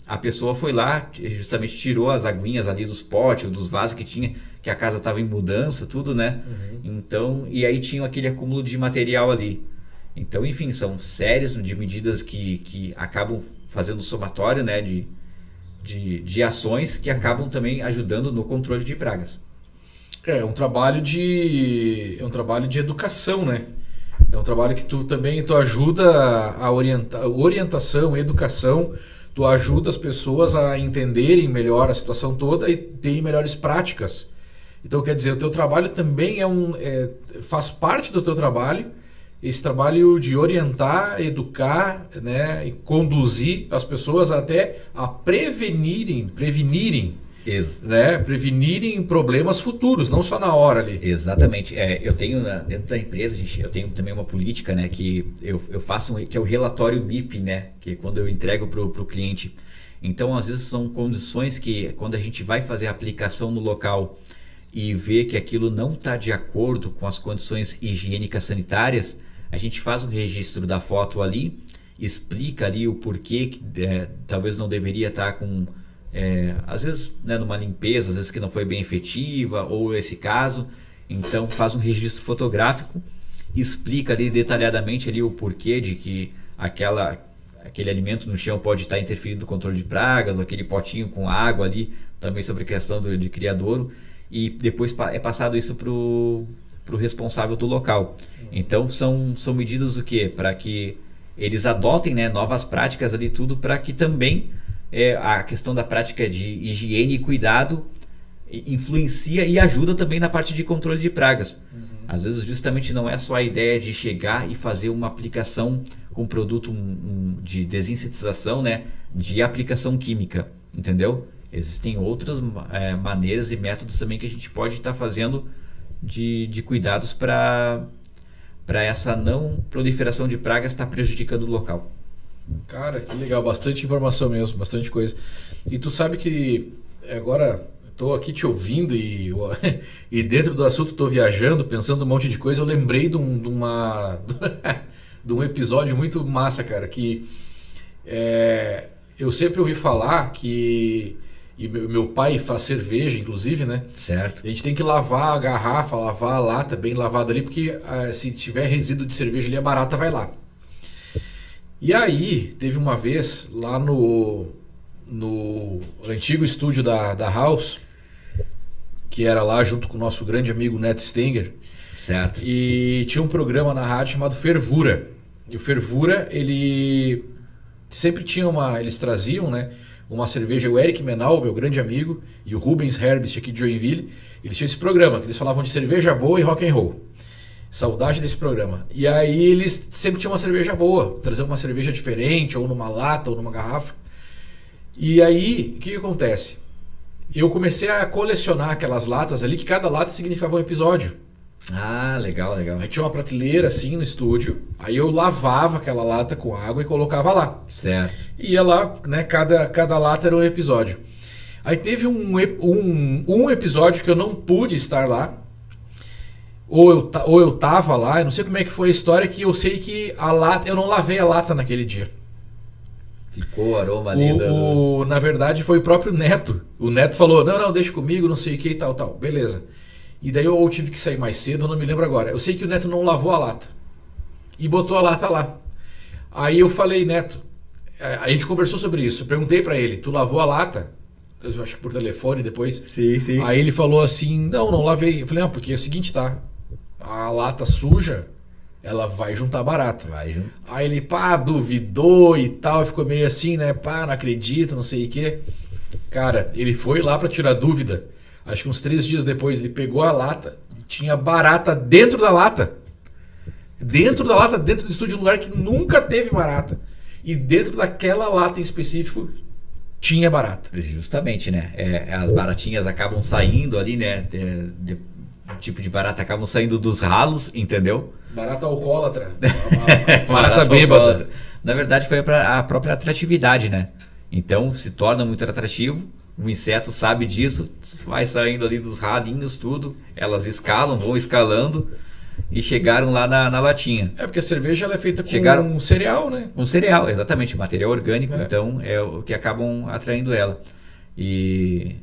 a pessoa foi lá, justamente tirou as aguinhas ali dos potes ou dos vasos que tinha, que a casa estava em mudança, tudo, né? Então, e aí tinha aquele acúmulo de material ali. Então, enfim, são séries de medidas que acabam fazendo somatório, né, de ações que acabam também ajudando no controle de pragas. É um trabalho de educação, né? É um trabalho que tu ajuda a orientação, educação, tu ajuda as pessoas a entenderem melhor a situação toda e terem melhores práticas. Então, quer dizer, o teu trabalho também faz parte do teu trabalho, esse trabalho de orientar, educar, né, e conduzir as pessoas até a prevenirem, né, prevenirem problemas futuros, não só na hora ali. Exatamente. Eu tenho dentro da empresa, eu tenho também uma política, né, que eu faço, que é o relatório MIP, né, que é quando eu entrego para o cliente. Então, às vezes são condições que, quando a gente vai fazer a aplicação no local e vê que aquilo não está de acordo com as condições higiênicas sanitárias, a gente faz um registro da foto ali, explica ali o porquê que talvez não deveria estar com, às vezes, né, numa limpeza, às vezes que não foi bem efetiva, ou esse caso. Então faz um registro fotográfico, explica ali detalhadamente ali o porquê de que aquele alimento no chão pode estar interferindo no controle de pragas, ou aquele potinho com água ali, também sobre a questão de criadouro, e depois é passado isso para o responsável do local. Então são medidas o quê? Para que eles adotem, né, novas práticas ali, tudo, para que também a questão da prática de higiene e cuidado influencia e ajuda também na parte de controle de pragas. Às vezes justamente não é só a ideia de chegar e fazer uma aplicação com produto de desinsetização, né, de aplicação química, entendeu? Existem outras maneiras e métodos também que a gente pode estar fazendo de cuidados para essa não proliferação de pragas estar prejudicando o local. Cara, que legal, bastante informação mesmo, bastante coisa. E tu sabe que agora estou aqui te ouvindo e dentro do assunto estou viajando, pensando um monte de coisa. Eu lembrei de um episódio muito massa, cara, que eu sempre ouvi falar que... E meu pai faz cerveja, inclusive, né? Certo. A gente tem que lavar a garrafa, lavar a lata bem lavada ali, porque se tiver resíduo de cerveja ali, a barata vai lá. E aí, teve uma vez, lá no antigo estúdio da House, que era lá junto com o nosso grande amigo Neto Stenger. Certo. E tinha um programa na rádio chamado Fervura. E o Fervura, ele sempre tinha eles traziam, né, uma cerveja, o Eric Menal, meu grande amigo, e o Rubens Herbst aqui de Joinville, eles tinham esse programa, que eles falavam de cerveja boa e rock and roll. Saudade desse programa. E aí eles sempre tinham uma cerveja boa, traziam uma cerveja diferente, ou numa lata, ou numa garrafa. E aí, o que acontece? Eu comecei a colecionar aquelas latas ali, que cada lata significava um episódio. Ah, legal, legal. Aí tinha uma prateleira assim no estúdio, aí eu lavava aquela lata com água e colocava lá. Certo. E ia lá, né, cada lata era um episódio. Aí teve um episódio que eu não pude estar lá, ou eu tava lá, eu não sei como é que foi a história, que eu sei que a lata, eu não lavei a lata naquele dia. Ficou o aroma ali. Na verdade foi o próprio Neto. O Neto falou, não, deixa comigo, não sei o que e tal. Beleza. E daí eu tive que sair mais cedo, eu não me lembro agora. Eu sei que o Neto não lavou a lata. E botou a lata lá. Aí eu falei, Neto, a gente conversou sobre isso. Eu perguntei pra ele, tu lavou a lata? eu acho que por telefone depois. Sim, sim. Aí ele falou assim, não lavei. Eu falei, não, porque é o seguinte, tá? A lata suja, ela vai juntar barata. Vai junto. Aí ele, duvidou e tal, ficou meio assim, né? Não acredita, não sei o quê. Cara, ele foi lá pra tirar dúvida. Acho que uns 3 dias depois ele pegou a lata, tinha barata dentro da lata. Dentro do estúdio, um lugar que nunca teve barata. E dentro daquela lata em específico, tinha barata. Justamente, né? As baratinhas acabam saindo ali, né? O tipo de barata acabam saindo dos ralos, entendeu? Barata alcoólatra. Barata bêbada. alcoólatra. Na verdade, foi a própria atratividade, né? Então, se torna muito atrativo. O inseto sabe disso, vai saindo ali dos ralinhos, tudo. Elas escalam, vão escalando e chegaram lá na latinha. Porque a cerveja ela é feita com cereal, né? Com cereal, exatamente, material orgânico, então é o que acabam atraindo ela. E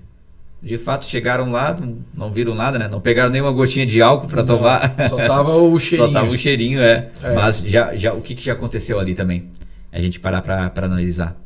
de fato chegaram lá, não viram nada, né? Não pegaram nenhuma gotinha de álcool para tomar. Só tava o cheirinho. Só tava o cheirinho, Mas já o que já aconteceu ali também? A gente parar para analisar.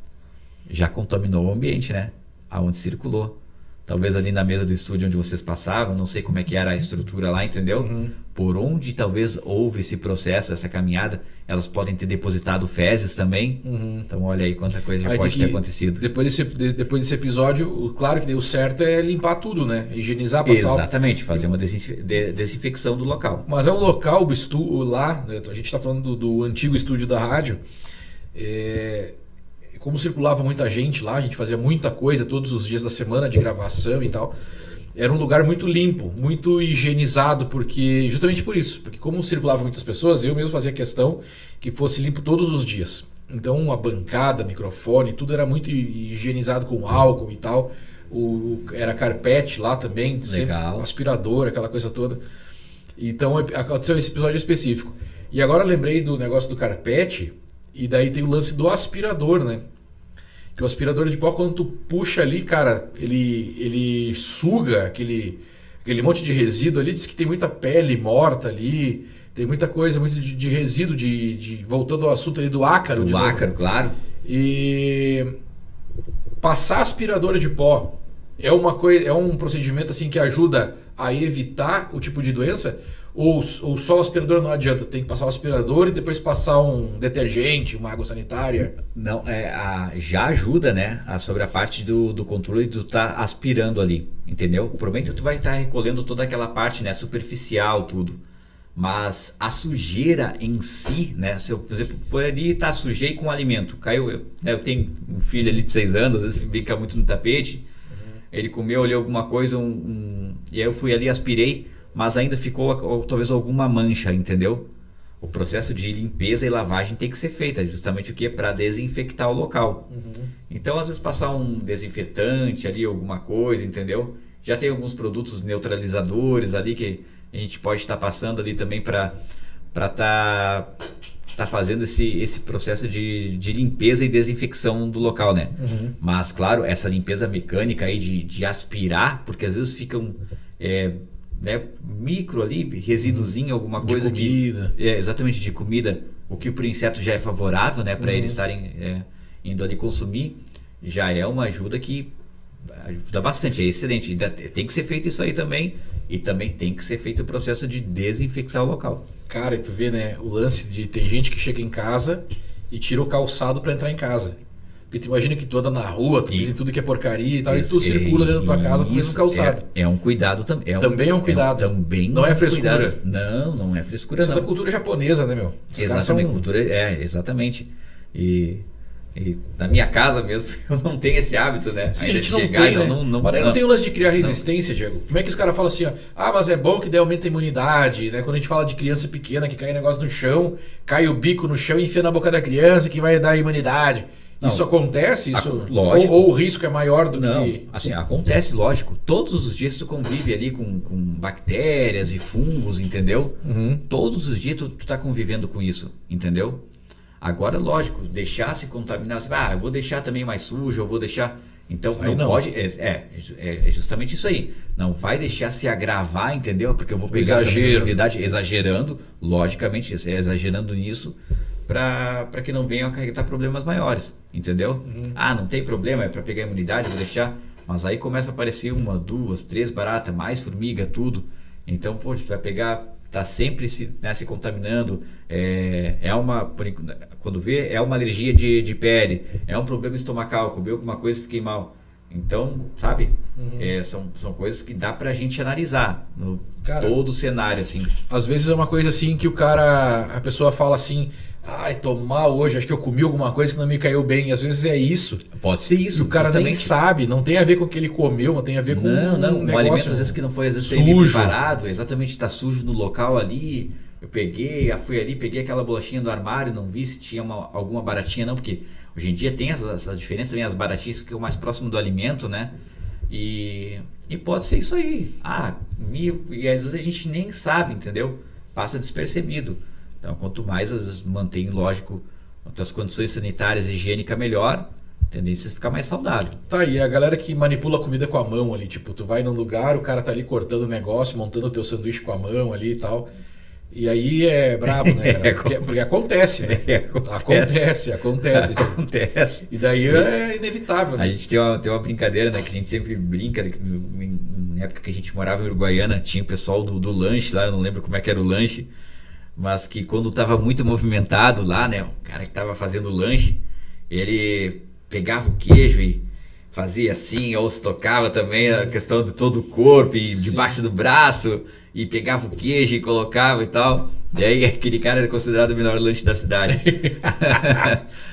Já contaminou o ambiente, né? Aonde circulou. Talvez ali na mesa do estúdio onde vocês passavam, não sei como é que era a estrutura lá, entendeu? Uhum. Por onde talvez houve esse processo, essa caminhada, elas podem ter depositado fezes também. Uhum. Então olha aí quanta coisa já pode ter acontecido. Depois desse episódio, claro que deu certo é limpar tudo, né? Higienizar, passar... Exatamente, fazer uma desinfecção do local. Mas é um local, lá, a gente está falando do antigo estúdio da rádio, como circulava muita gente lá, a gente fazia muita coisa todos os dias da semana de gravação e tal. Era um lugar muito limpo, muito higienizado, porque justamente por isso. Porque como circulavam muitas pessoas, eu mesmo fazia questão que fosse limpo todos os dias. Então a bancada, microfone, tudo era muito higienizado com álcool e tal. Era carpete lá também, sempre aspirador, aquela coisa toda. Então aconteceu esse episódio específico. E agora eu lembrei do negócio do carpete, e daí tem o lance do aspirador, né? Que o aspirador de pó, quando tu puxa ali, cara, ele suga aquele monte de resíduo ali. Diz que tem muita pele morta ali, tem muita coisa, muito de resíduo, voltando ao assunto ali do ácaro. Do ácaro, claro. E passar aspirador de pó é um procedimento assim que ajuda a evitar o tipo de doença? Ou só o aspirador não adianta? Tem que passar o aspirador e depois passar um detergente, uma água sanitária? Não, já ajuda, né? Sobre a parte do controle de tu tá aspirando ali, entendeu? O problema é que tu vai estar recolhendo toda aquela parte, né? Superficial, tudo. Mas a sujeira em si, né? Se eu, por exemplo, for ali e sujei com alimento, caiu, eu tenho um filho ali de 6 anos, às vezes brinca muito no tapete, ele comeu ali alguma coisa, e aí eu fui ali, aspirei, mas ainda ficou talvez alguma mancha, entendeu? O processo de limpeza e lavagem tem que ser feito, justamente o que? Para desinfectar o local. Então, às vezes passar um desinfetante ali, alguma coisa, entendeu? Já tem alguns produtos neutralizadores ali que a gente pode estar passando ali também para tá fazendo esse processo de limpeza e desinfecção do local, né? Mas, claro, essa limpeza mecânica aí de aspirar, porque às vezes ficam... né, micro ali, resíduozinho, alguma coisa de comida. Exatamente, de comida, o que para o inseto já é favorável, né, para eles estarem indo ali consumir, já é uma ajuda que ajuda bastante, é excelente. Ainda tem que ser feito isso aí também, e também tem que ser feito o processo de desinfectar o local. Cara, e tu vê, né, o lance de tem gente que chega em casa e tira o calçado para entrar em casa. Porque tu imagina que tu anda na rua, tu pisa em tudo que é porcaria e tal, e tu circula dentro da tua casa com o mesmo calçado. É um cuidado também. Também é um cuidado. Também não é frescura. Cuidado. Não é frescura. Isso é da cultura japonesa, né, meu? Exatamente, cultura, exatamente. E na minha casa mesmo, eu não tenho esse hábito, né? Sim, ainda a gente de chegar, tem, né? Mas aí não tem o lance de criar resistência, não. Diego. Como é que os caras falam assim, ó, mas é bom que daí aumenta a imunidade, né? Quando a gente fala de criança pequena que cai negócio no chão, cai o bico no chão e enfia na boca da criança que vai dar imunidade. Não, isso acontece? Lógico. Ou o risco é maior do que... Não, assim, acontece, lógico. Todos os dias tu convive ali com bactérias e fungos, entendeu? Todos os dias tu tá convivendo com isso, entendeu? Agora, lógico, deixar se contaminar, eu vou deixar também mais sujo, eu vou deixar... Então, não pode... É justamente isso aí. Não vai deixar se agravar, entendeu? Porque eu vou pegar a imunidade exagerando, logicamente, exagerando nisso, para que não venham a acarretar problemas maiores, entendeu? Não tem problema, é para pegar a imunidade, vou deixar... Mas aí começa a aparecer 1, 2, 3 baratas, mais formiga, tudo. Então, pô, a gente vai pegar, tá sempre se contaminando. Quando vê, é uma alergia de pele, é um problema estomacal, comeu alguma coisa e fiquei mal. Então, sabe, são coisas que dá pra gente analisar no todo o cenário, assim. Às vezes é uma coisa assim que a pessoa fala assim, ai, tô mal hoje, acho que eu comi alguma coisa que não me caiu bem. E às vezes é isso. Pode ser isso. E o cara nem sabe, não tem a ver com o que ele comeu, não tem a ver com um alimento às vezes que não foi bem preparado, exatamente, tá sujo no local ali. Eu fui ali, peguei aquela bolachinha do armário, não vi se tinha alguma baratinha não, porque hoje em dia tem essa diferença também, as baratinhas ficam mais próximo do alimento, né? E pode ser isso aí. E às vezes a gente nem sabe, entendeu? Passa despercebido. Então, quanto mais, às vezes, mantém, lógico, as condições sanitárias e higiênicas melhor, a tendência é ficar mais saudável. Tá, e a galera que manipula a comida com a mão ali, tipo, tu vai num lugar, o cara tá ali cortando o negócio, montando o teu sanduíche com a mão ali e tal. E aí é brabo, né, cara? Porque acontece, né? Acontece. E daí é inevitável, né? A gente tem uma brincadeira, né? Que a gente sempre brinca, na época que a gente morava em Uruguaiana, tinha o pessoal do lanche lá, eu não lembro como é que era o lanche, mas que quando estava muito movimentado lá, né? O cara que estava fazendo o lanche, ele pegava o queijo e fazia assim, ou se tocava também a questão de todo o corpo e debaixo do braço, e pegava o queijo e colocava e tal. E aí aquele cara é considerado o melhor lanche da cidade.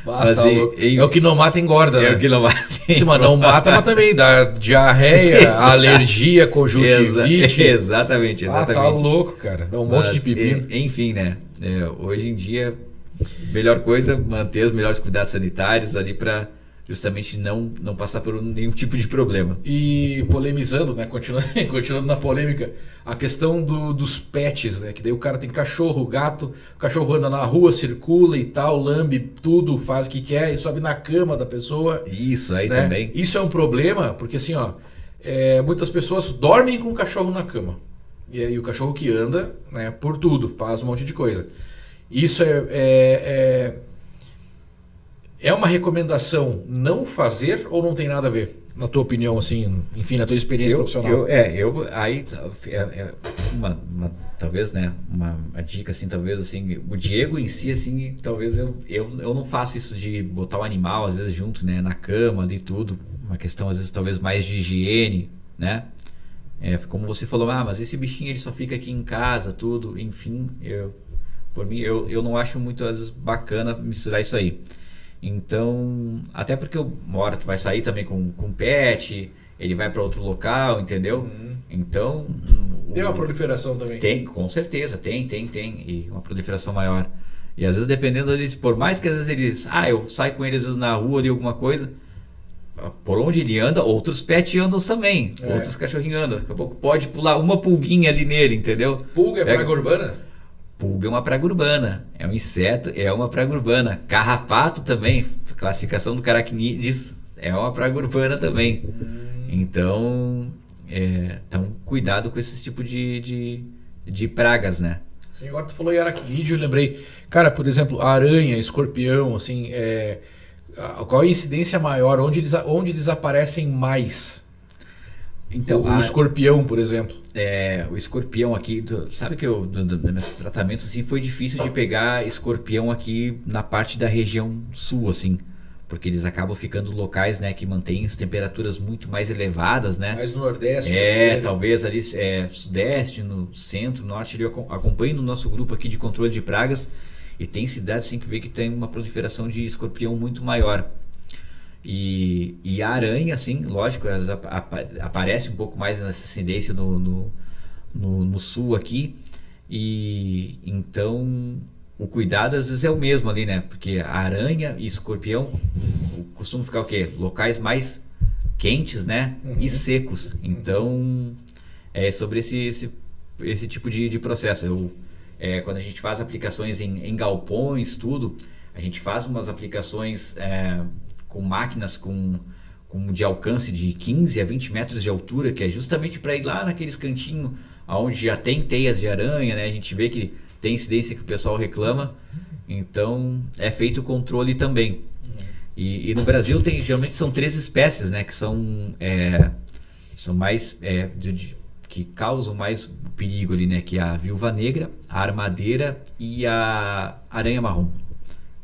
Mas, é o que não mata engorda, né? É o que não mata engorda. Sim, mas não mata, mas também dá diarreia, alergia, conjuntivite. Exatamente. Tá louco, cara. Dá um monte de pepino. Enfim, né? Hoje em dia, melhor coisa, manter os melhores cuidados sanitários ali para justamente não passar por nenhum tipo de problema. E polemizando, né? Continuando na polêmica, a questão dos pets, né? Que daí o cara tem cachorro, gato, o cachorro anda na rua, circula e tal, lambe tudo, faz o que quer e sobe na cama da pessoa. Isso aí, né? Também. Isso é um problema, porque assim, muitas pessoas dormem com o cachorro na cama. E aí o cachorro que anda, né, por tudo, faz um monte de coisa. Isso é uma recomendação não fazer ou não tem nada a ver? Na tua opinião, assim, enfim, na tua experiência profissional. Talvez, né, uma dica, assim, talvez, assim, o Diego em si, assim, talvez eu não faço isso de botar o animal, às vezes, junto, né, na cama ali, tudo. Uma questão, às vezes, talvez mais de higiene, né? Como você falou, mas esse bichinho, ele só fica aqui em casa, tudo, enfim, por mim, eu não acho muito, às vezes, bacana misturar isso aí. Então, até porque uma hora tu vai sair também com pet, ele vai para outro local, entendeu? Então... Tem uma proliferação também. Tem, com certeza, tem. E uma proliferação maior. E às vezes, dependendo deles, por mais que às vezes eles... eu saio com eles às vezes na rua ali, alguma coisa, por onde ele anda, outros pets andam também. Outros cachorrinhos andam. Daqui a pouco pode pular uma pulguinha ali nele, entendeu? Pulga é praga urbana? Pulga é uma praga urbana, é um inseto, é uma praga urbana. Carrapato também, classificação do Caracnídeos, é uma praga urbana também. Então, cuidado com esse tipo de pragas, né? Sim, agora tu falou em aracnídeo, eu lembrei. Cara, por exemplo, aranha, escorpião, assim, qual é a incidência maior? Onde eles aparecem mais? Então, o escorpião, por exemplo. O escorpião aqui, sabe que nos meus tratamentos assim, foi difícil de pegar escorpião aqui na parte da região sul, assim, porque eles acabam ficando locais, né, que mantêm as temperaturas muito mais elevadas, né? Mais no Nordeste. Talvez ali Sudeste, no Centro, Norte, eu acompanho no nosso grupo aqui de controle de pragas e tem cidades assim que vê que tem uma proliferação de escorpião muito maior. E a aranha, assim, lógico, aparece um pouco mais nessa incidência no sul aqui. E então o cuidado às vezes é o mesmo ali, né? Porque a aranha e escorpião costumam ficar o quê? Locais mais quentes, né? E secos. Então é sobre esse tipo de processo. Quando a gente faz aplicações em galpões, tudo, a gente faz umas aplicações com máquinas de alcance de 15 a 20 metros de altura, que é justamente para ir lá naqueles cantinhos onde já tem teias de aranha, né? A gente vê que tem incidência que o pessoal reclama, então é feito o controle também. E no Brasil geralmente são 3 espécies, né, que são mais que causam mais perigo ali, né, que é a viúva negra, a armadeira e a aranha marrom.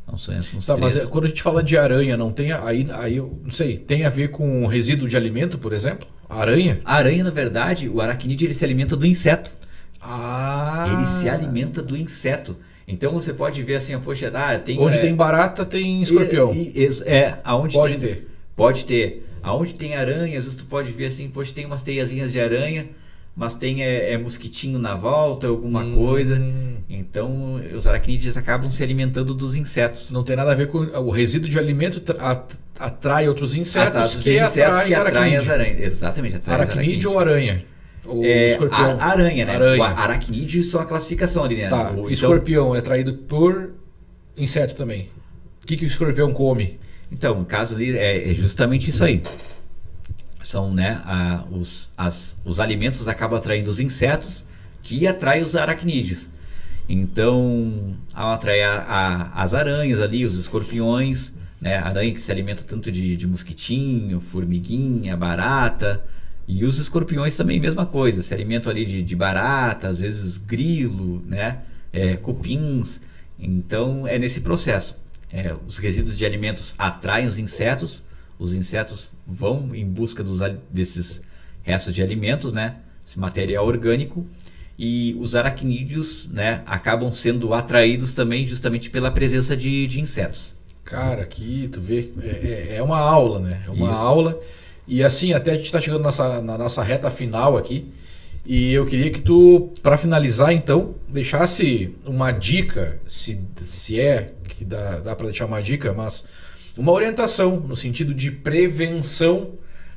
Então são esses Tá, 3. mas quando a gente fala de aranha, não tem aí eu não sei, tem a ver com resíduo de alimento, por exemplo? A aranha? A aranha, na verdade, o aracnídeo, ele se alimenta do inseto. Ah. Ele se alimenta do inseto. Então você pode ver assim, poxa, tem... Onde tem barata, tem escorpião. Aonde pode tem, ter. Pode ter. Aonde tem aranha, às vezes tu pode ver assim, poxa, tem umas teiazinhas de aranha, mas tem mosquitinho na volta, alguma coisa. Então os aracnídeos acabam se alimentando dos insetos. Não tem nada a ver com o resíduo de alimento atrai outros insetos que atraem as aracnídeo. aranhas. Exatamente, atrai Aracnídeo ou aranha? Ou escorpião? Aranha, né? Aranha. O aracnídeo só a classificação ali, né? Tá, escorpião é atraído por inseto também. O que o escorpião come? Então, no caso ali é justamente isso aí. São, né, os alimentos acabam atraindo os insetos que atraem os aracnídeos. Então, ao atrair as aranhas ali, os escorpiões, né, aranha que se alimenta tanto de mosquitinho, formiguinha, barata, e os escorpiões também mesma coisa, se alimentam ali de barata, às vezes grilo, né, cupins. Então, é nesse processo. Os resíduos de alimentos atraem os insetos vão em busca desses restos de alimentos, né, esse material orgânico, e os aracnídeos, né, acabam sendo atraídos também justamente pela presença de insetos. Cara, aqui tu vê, é uma aula, né? É uma Isso. aula. E assim, até a gente está chegando na nossa reta final aqui. E eu queria que tu, para finalizar então, deixasse uma dica, se é que dá para deixar uma dica, mas uma orientação no sentido de prevenção,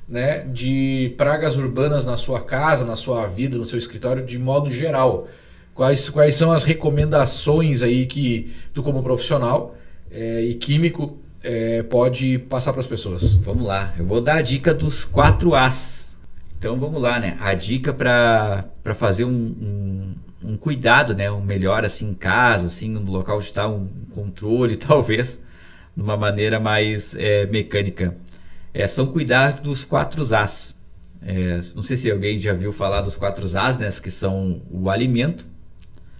né, de pragas urbanas na sua casa, na sua vida, no seu escritório, de modo geral. Quais são as recomendações aí que tu, como profissional e químico, pode passar para as pessoas? Vamos lá, eu vou dar a dica dos 4 As. Então vamos lá, né? A dica para fazer um cuidado, né? Um melhor assim em casa, assim, no local onde está um controle, talvez, de uma maneira mais mecânica. São cuidar dos 4 As. Não sei se alguém já viu falar dos 4 As, né? Que são o alimento,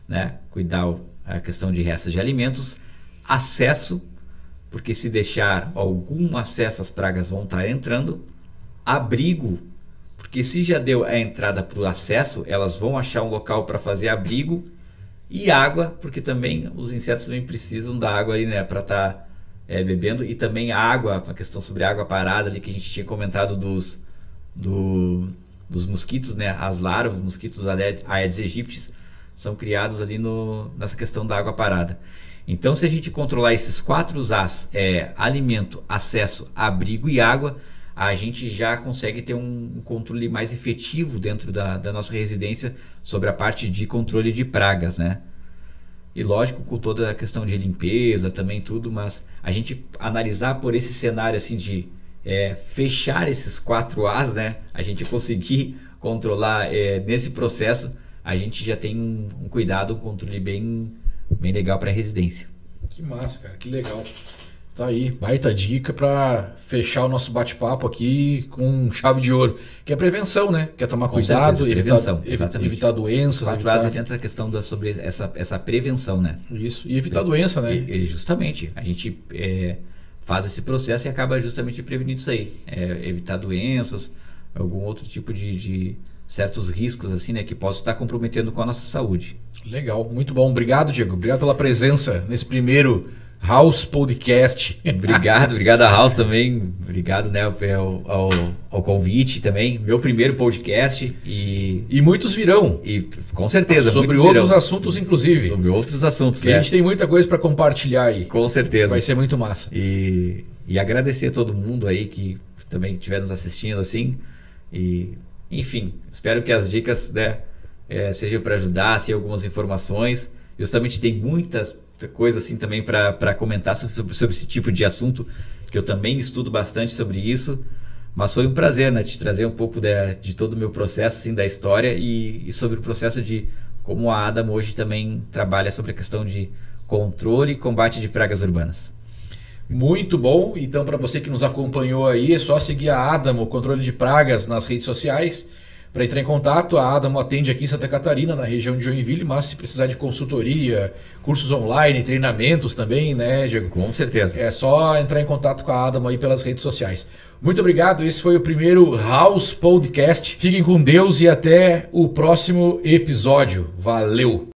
né? Cuidar a questão de restos de alimentos, acesso, porque se deixar algum acesso, as pragas vão estar entrando, abrigo, porque se já deu a entrada para o acesso, elas vão achar um local para fazer abrigo, e água, porque também os insetos também precisam da água aí, né, para estar bebendo, e também a água, a questão sobre a água parada ali que a gente tinha comentado dos mosquitos, né, as larvas, os mosquitos Aedes aegypti são criados ali nessa questão da água parada. Então, se a gente controlar esses 4 As, alimento, acesso, abrigo e água, a gente já consegue ter um controle mais efetivo dentro da nossa residência sobre a parte de controle de pragas, né? E lógico, com toda a questão de limpeza também tudo, mas a gente analisar por esse cenário assim de fechar esses 4 As, né? A gente conseguir controlar nesse processo, a gente já tem um cuidado, um controle bem legal para a residência. Que massa, cara, que legal. Tá aí, baita dica para fechar o nosso bate-papo aqui com chave de ouro, que é prevenção, né? Que é tomar cuidado, evitar doenças. 4 As adianta a questão sobre essa prevenção, né? Isso, e evitar doença, né? E justamente, a gente faz esse processo e acaba justamente prevenindo isso aí. Evitar doenças, algum outro tipo de certos riscos assim, né, que possam estar comprometendo com a nossa saúde. Legal, muito bom. Obrigado, Diego. Obrigado pela presença nesse primeiro House Podcast. Obrigado a House também. Obrigado, né, ao convite também. Meu primeiro podcast e muitos virão. E com certeza. Sobre outros assuntos, inclusive. Sobre outros assuntos. Porque a gente tem muita coisa para compartilhar aí. Com certeza. Vai ser muito massa. E agradecer a todo mundo aí que também estiver nos assistindo assim. Enfim, espero que as dicas, né, sejam para ajudar, assim, algumas informações. Justamente tem muitas coisas assim também para comentar sobre esse tipo de assunto, que eu também estudo bastante sobre isso. Mas foi um prazer, né, te trazer um pouco de todo o meu processo, assim, da história e sobre o processo de como a Adamo hoje também trabalha sobre a questão de controle e combate de pragas urbanas. Muito bom. Então, para você que nos acompanhou aí, é só seguir a Adamo, Controle de Pragas, nas redes sociais. Para entrar em contato, a Adamo atende aqui em Santa Catarina, na região de Joinville, mas se precisar de consultoria, cursos online, treinamentos também, né, Diego? Com certeza. É só entrar em contato com a Adamo aí pelas redes sociais. Muito obrigado, esse foi o primeiro House Podcast. Fiquem com Deus e até o próximo episódio. Valeu!